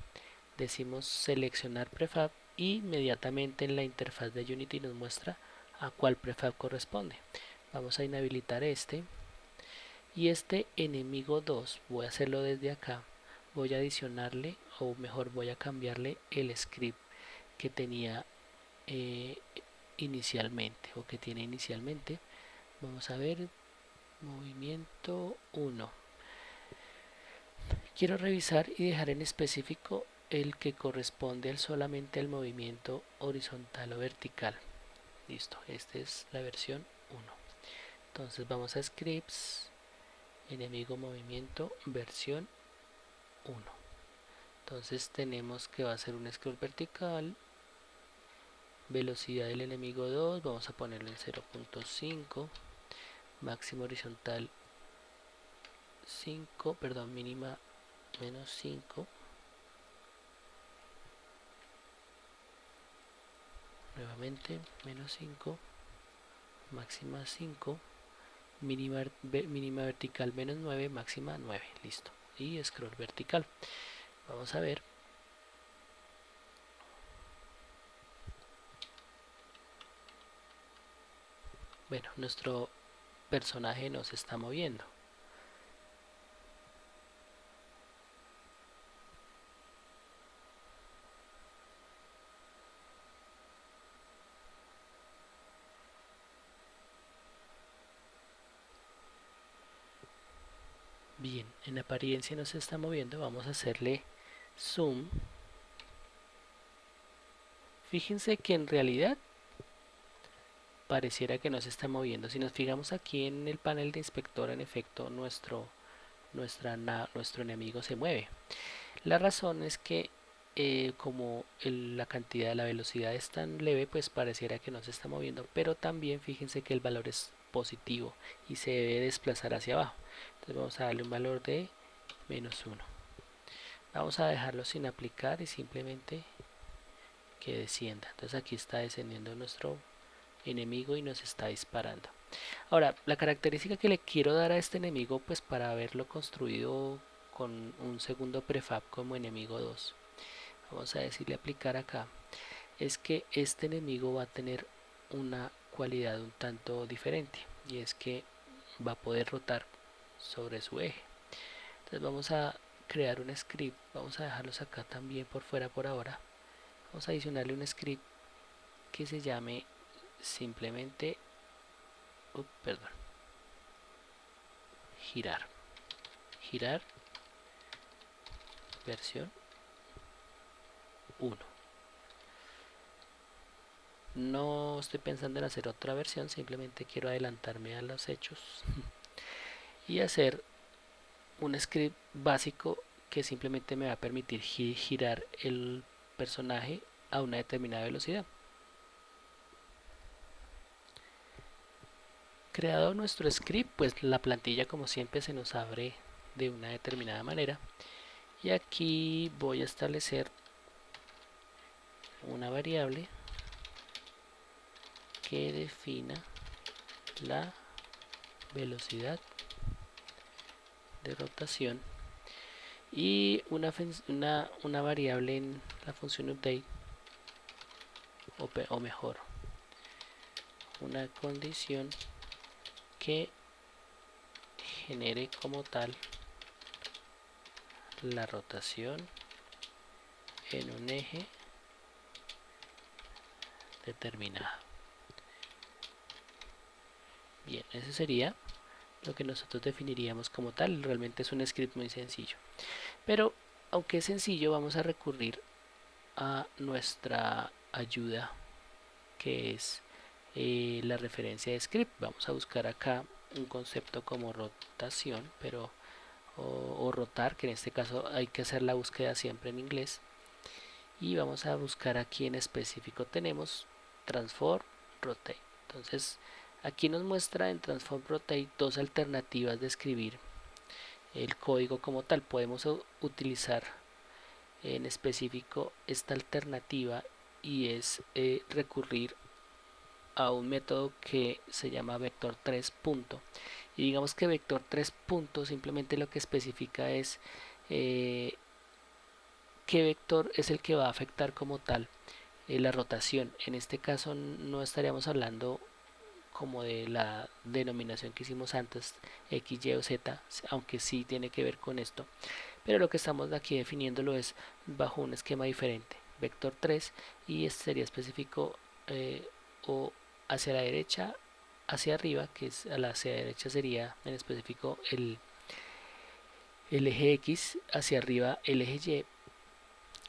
decimos seleccionar prefab y inmediatamente en la interfaz de Unity nos muestra a cuál prefab corresponde. Vamos a inhabilitar este y este enemigo 2 voy a hacerlo desde acá, voy a adicionarle, o mejor voy a cambiarle el script que tenía inicialmente, o que tiene inicialmente. Vamos a ver, movimiento 1, quiero revisar y dejar en específico el que corresponde solamente al movimiento horizontal o vertical. Listo, esta es la versión 1. Entonces vamos a scripts, enemigo movimiento, versión 1. Entonces tenemos que va a ser un scroll vertical, velocidad del enemigo 2, vamos a ponerlo en 0.5, máximo horizontal 5, perdón, mínima menos 5, nuevamente menos 5, máxima 5, mínima vertical menos 9, máxima 9, listo, y scroll vertical. Vamos a ver. Bueno, nuestro personaje no se está moviendo. Bien, en apariencia no se está moviendo, vamos a hacerle zoom. Fíjense que en realidad pareciera que no se está moviendo. Si nos fijamos aquí en el panel de inspector, en efecto nuestro enemigo se mueve. La razón es que como la cantidad de la velocidad es tan leve, pues pareciera que no se está moviendo, pero también fíjense que el valor es positivo y se debe desplazar hacia abajo. Entonces vamos a darle un valor de menos 1. Vamos a dejarlo sin aplicar y simplemente que descienda. Entonces aquí está descendiendo nuestro enemigo y nos está disparando. Ahora, la característica que le quiero dar a este enemigo, pues para haberlo construido con un segundo prefab como enemigo 2, vamos a decirle aplicar acá, es que este enemigo va a tener una cualidad un tanto diferente, y es que va a poder rotar sobre su eje. Entonces vamos a crear un script, vamos a dejarlos acá también por fuera por ahora. Vamos a adicionarle un script que se llame simplemente girar versión 1. No estoy pensando en hacer otra versión, simplemente quiero adelantarme a los hechos y hacer un script básico que simplemente me va a permitir girar el personaje a una determinada velocidad. Creado nuestro script, pues la plantilla como siempre se nos abre de una determinada manera, y aquí voy a establecer una variable que defina la velocidad de rotación, y una variable en la función update, o mejor, una condición que genere como tal la rotación en un eje determinado. Bien, ese sería lo que nosotros definiríamos como tal. Realmente es un script muy sencillo, pero aunque es sencillo, vamos a recurrir a nuestra ayuda, que es la referencia de script. Vamos a buscar acá un concepto como rotación, pero o rotar, que en este caso hay que hacer la búsqueda siempre en inglés, y vamos a buscar aquí en específico. Tenemos transform rotate. Entonces aquí nos muestra en transform rotate dos alternativas de escribir el código como tal. Podemos utilizar en específico esta alternativa, y es recurrir a un método que se llama vector 3 punto, y digamos que vector 3 punto simplemente lo que especifica es eh, qué vector es el que va a afectar como tal la rotación. En este caso no estaríamos hablando como de la denominación que hicimos antes, x, y o z, aunque sí tiene que ver con esto, pero lo que estamos aquí definiéndolo es bajo un esquema diferente, vector 3, y este sería específico o hacia la derecha, hacia arriba, que es a la hacia derecha sería en específico el eje X, hacia arriba el eje Y,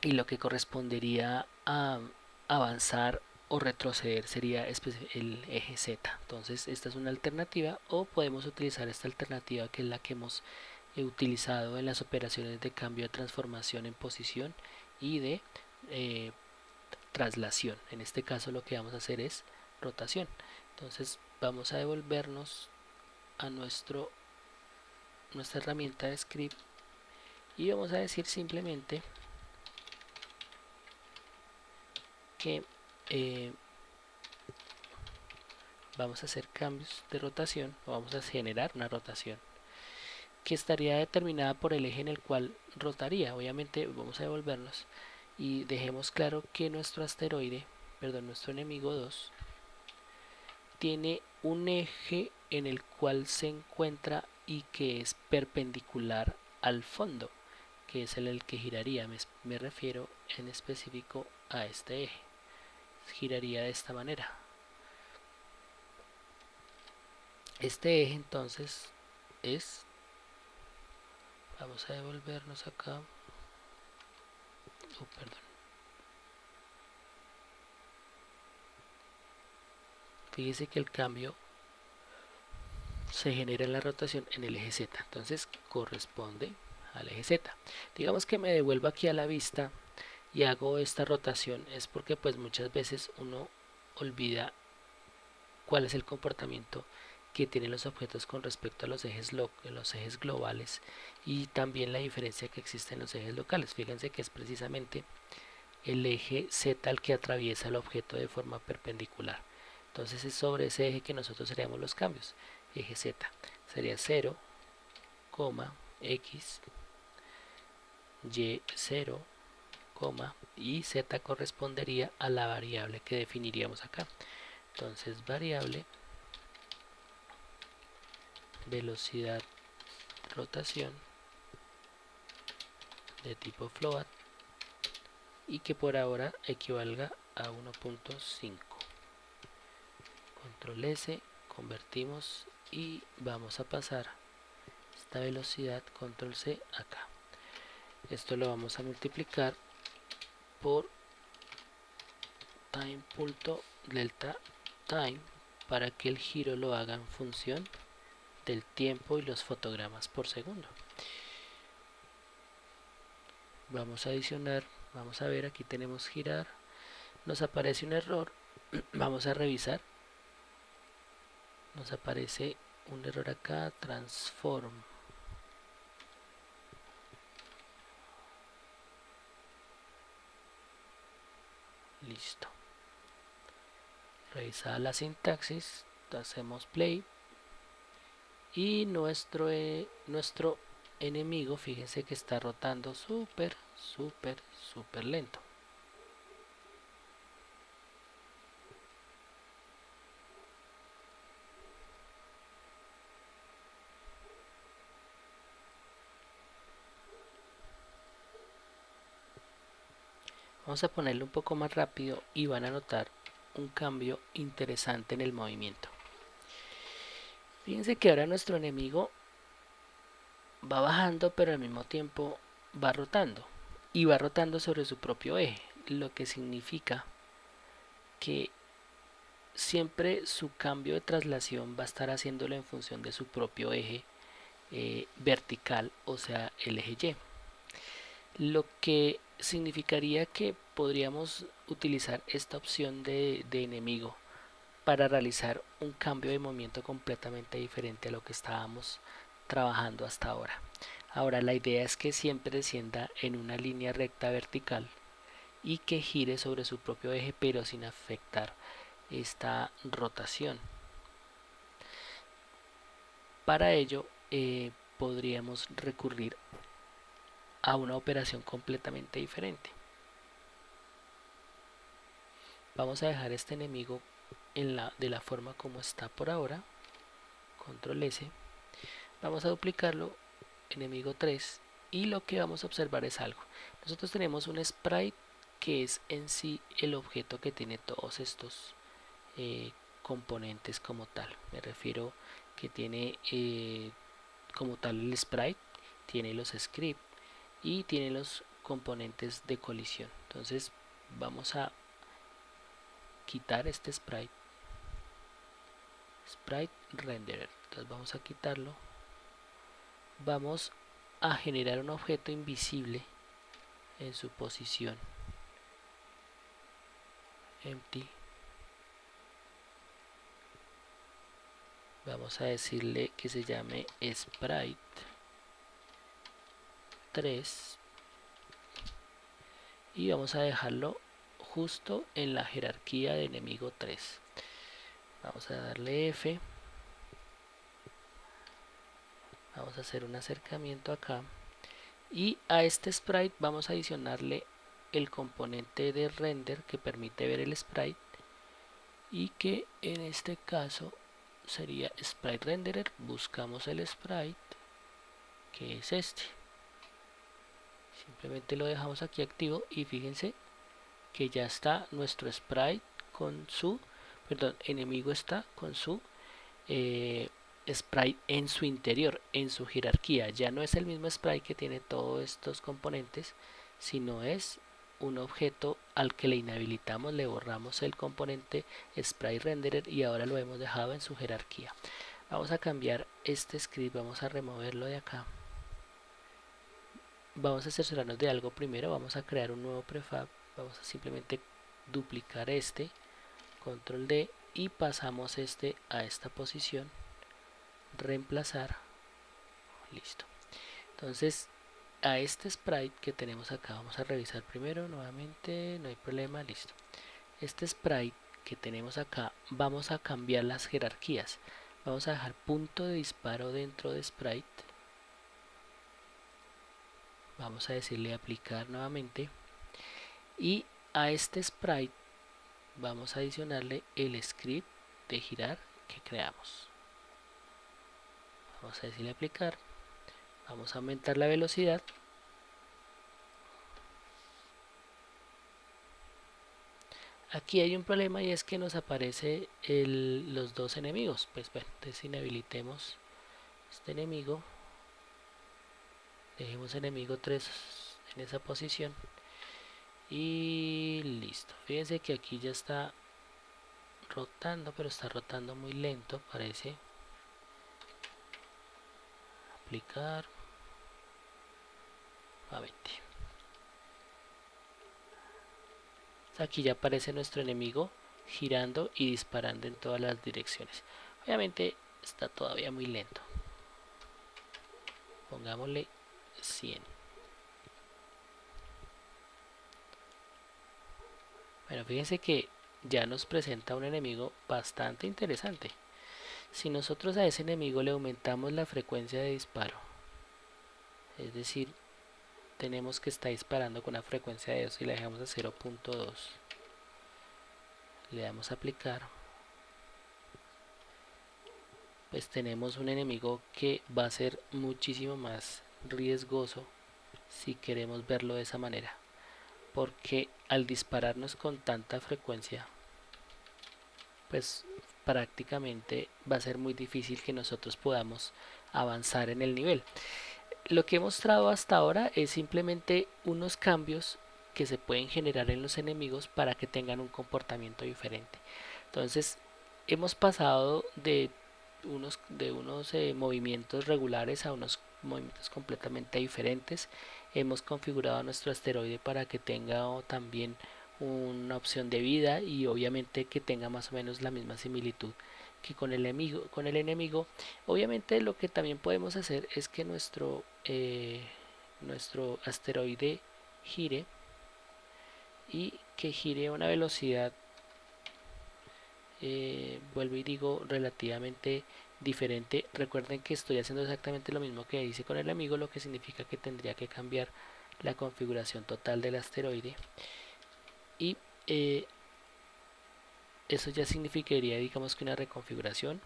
y lo que correspondería a avanzar o retroceder sería el eje Z. Entonces esta es una alternativa, o podemos utilizar esta alternativa que es la que hemos utilizado en las operaciones de cambio de transformación en posición y de eh, traslación. En este caso lo que vamos a hacer es rotación. Entonces vamos a devolvernos a nuestra herramienta de script, y vamos a decir simplemente que vamos a hacer cambios de rotación, o vamos a generar una rotación que estaría determinada por el eje en el cual rotaría. Obviamente vamos a devolvernos y dejemos claro que nuestro asteroide, perdón, nuestro enemigo 2, tiene un eje en el cual se encuentra y que es perpendicular al fondo, que es el que giraría. Me refiero en específico a este eje. Giraría de esta manera. Este eje entonces es, vamos a devolvernos acá, perdón, fíjese que el cambio se genera en la rotación en el eje Z, entonces corresponde al eje Z. Digamos que me devuelvo aquí a la vista y hago esta rotación, es porque pues muchas veces uno olvida cuál es el comportamiento que tienen los objetos con respecto a los ejes globales, y también la diferencia que existe en los ejes locales. Fíjense que es precisamente el eje Z el que atraviesa el objeto de forma perpendicular. Entonces es sobre ese eje que nosotros haríamos los cambios. Eje Z sería 0, x, y 0, y z correspondería a la variable que definiríamos acá. Entonces variable velocidad rotación de tipo float, y que por ahora equivalga a 1.5. Control S, convertimos y vamos a pasar esta velocidad, control C, acá. Esto lo vamos a multiplicar por time.delta time para que el giro lo haga en función del tiempo y los fotogramas por segundo. Vamos a adicionar, vamos a ver, aquí tenemos girar, nos aparece un error, vamos a revisar, nos aparece un error acá, transform. Listo. Revisada la sintaxis, hacemos play y nuestro enemigo, fíjense que está rotando súper, súper, súper lento. Vamos a ponerlo un poco más rápido y van a notar un cambio interesante en el movimiento. Fíjense que ahora nuestro enemigo va bajando, pero al mismo tiempo va rotando. Y va rotando sobre su propio eje, lo que significa que siempre su cambio de traslación va a estar haciéndolo en función de su propio eje vertical, o sea, el eje Y. Lo que significaría que podríamos utilizar esta opción de enemigo para realizar un cambio de movimiento completamente diferente a lo que estábamos trabajando hasta ahora. Ahora la idea es que siempre descienda en una línea recta vertical y que gire sobre su propio eje, pero sin afectar esta rotación. Para ello podríamos recurrir a una operación completamente diferente. Vamos a dejar este enemigo de la forma como está por ahora, control S. Vamos a duplicarlo, enemigo 3, y lo que vamos a observar es algo. Nosotros tenemos un sprite que es en sí el objeto que tiene todos estos componentes como tal. Me refiero que tiene como tal el sprite, tiene los scripts y tiene los componentes de colisión. Entonces vamos a quitar este sprite renderer. Entonces vamos a quitarlo. Vamos a generar un objeto invisible en su posición empty. Vamos a decirle que se llame sprite 3 y vamos a dejarlo justo en la jerarquía de enemigo 3. Vamos a darle F. Vamos a hacer un acercamiento acá. Y a este sprite vamos a adicionarle el componente de render que permite ver el sprite. Y que en este caso sería sprite renderer. Buscamos el sprite, que es este. Simplemente lo dejamos aquí activo y fíjense que ya está nuestro sprite con su, perdón, enemigo está con su sprite en su interior, en su jerarquía. Ya no es el mismo sprite que tiene todos estos componentes, sino es un objeto al que le inhabilitamos, le borramos el componente sprite renderer y ahora lo hemos dejado en su jerarquía. Vamos a cambiar este script, vamos a removerlo de acá. Vamos a cerciorarnos de algo primero, vamos a crear un nuevo prefab, vamos a simplemente duplicar este, control D, y pasamos este a esta posición, reemplazar, listo. Entonces a este sprite que tenemos acá, vamos a revisar primero nuevamente, no hay problema, listo. Este sprite que tenemos acá, vamos a cambiar las jerarquías, vamos a dejar punto de disparo dentro de sprite. Vamos a decirle aplicar nuevamente y a este sprite vamos a adicionarle el script de girar que creamos. Vamos a decirle aplicar, vamos a aumentar la velocidad aquí hay un problema y es que nos aparece los dos enemigos. Pues bueno, entonces inhabilitemos este enemigo, dejemos enemigo 3 en esa posición y listo. Fíjense que aquí ya está rotando, pero está rotando muy lento, parece. Aplicar nuevamente. Aquí ya aparece nuestro enemigo girando y disparando en todas las direcciones. Obviamente está todavía muy lento. Pongámosle 100. Bueno, fíjense que ya nos presenta un enemigo bastante interesante. Si nosotros a ese enemigo le aumentamos la frecuencia de disparo, es decir, tenemos que estar disparando con una frecuencia de 2 y la dejamos a 0.2, le damos a aplicar, pues tenemos un enemigo que va a ser muchísimo más riesgoso si queremos verlo de esa manera, porque al dispararnos con tanta frecuencia, pues prácticamente va a ser muy difícil que nosotros podamos avanzar en el nivel. Lo que he mostrado hasta ahora es simplemente unos cambios que se pueden generar en los enemigos para que tengan un comportamiento diferente. Entonces hemos pasado de unos movimientos regulares a unos movimientos completamente diferentes. Hemos configurado nuestro asteroide para que tenga también una opción de vida y obviamente que tenga más o menos la misma similitud que con el enemigo. Obviamente lo que también podemos hacer es que nuestro asteroide gire y que gire a una velocidad, vuelvo y digo, relativamente diferente. Recuerden que estoy haciendo exactamente lo mismo que hice con el amigo, lo que significa que tendría que cambiar la configuración total del asteroide y eso ya significaría, digamos, que una reconfiguración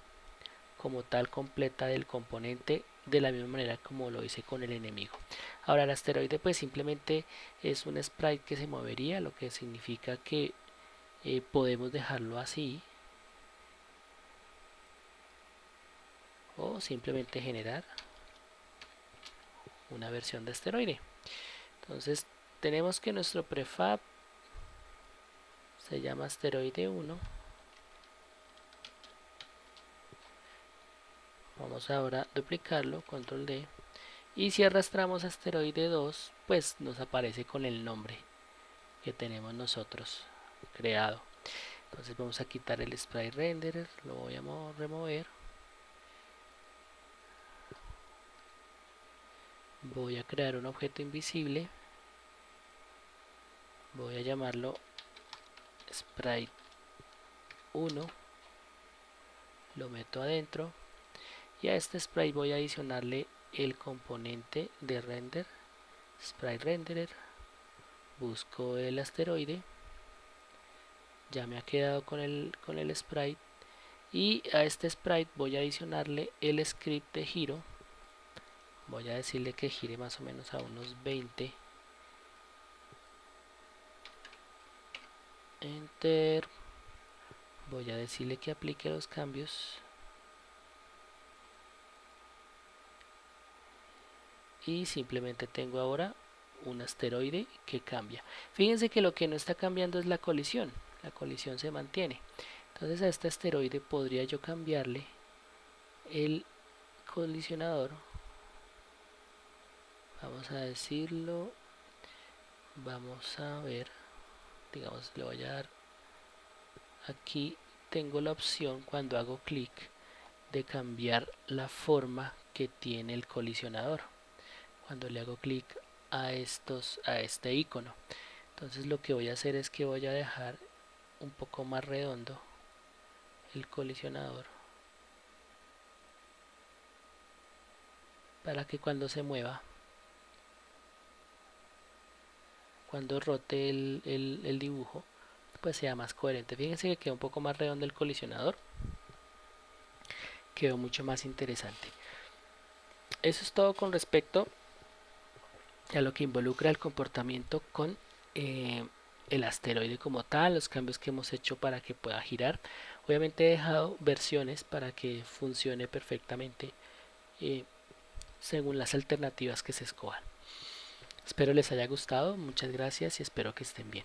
como tal completa del componente, de la misma manera como lo hice con el enemigo. Ahora el asteroide pues simplemente es un sprite que se movería, lo que significa que podemos dejarlo así o simplemente generar una versión de asteroide. Entonces tenemos que nuestro prefab se llama asteroide 1. Vamos ahora a duplicarlo, control D, y si arrastramos asteroide 2 pues nos aparece con el nombre que tenemos nosotros creado. Entonces vamos a quitar el sprite renderer, lo voy a remover, voy a crear un objeto invisible, voy a llamarlo sprite 1, lo meto adentro y a este sprite voy a adicionarle el componente de render, sprite renderer, busco el asteroide, ya me ha quedado con el sprite y a este sprite voy a adicionarle el script de giro, voy a decirle que gire más o menos a unos 20, enter, voy a decirle que aplique los cambios y simplemente tengo ahora un asteroide que cambia. Fíjense que lo que no está cambiando es la colisión se mantiene. Entonces a este asteroide podría yo cambiarle el colisionador, vamos a decirlo, vamos a ver, digamos, le voy a dar aquí, tengo la opción cuando hago clic de cambiar la forma que tiene el colisionador cuando le hago clic a este icono. Entonces lo que voy a hacer es que voy a dejar un poco más redondo el colisionador para que cuando se mueva, cuando rote el dibujo, pues sea más coherente. Fíjense que quedó un poco más redondo el colisionador, quedó mucho más interesante. Eso es todo con respecto a lo que involucra el comportamiento con el asteroide como tal, los cambios que hemos hecho para que pueda girar. Obviamente he dejado versiones para que funcione perfectamente eh, según las alternativas que se escojan. Espero les haya gustado, muchas gracias y espero que estén bien.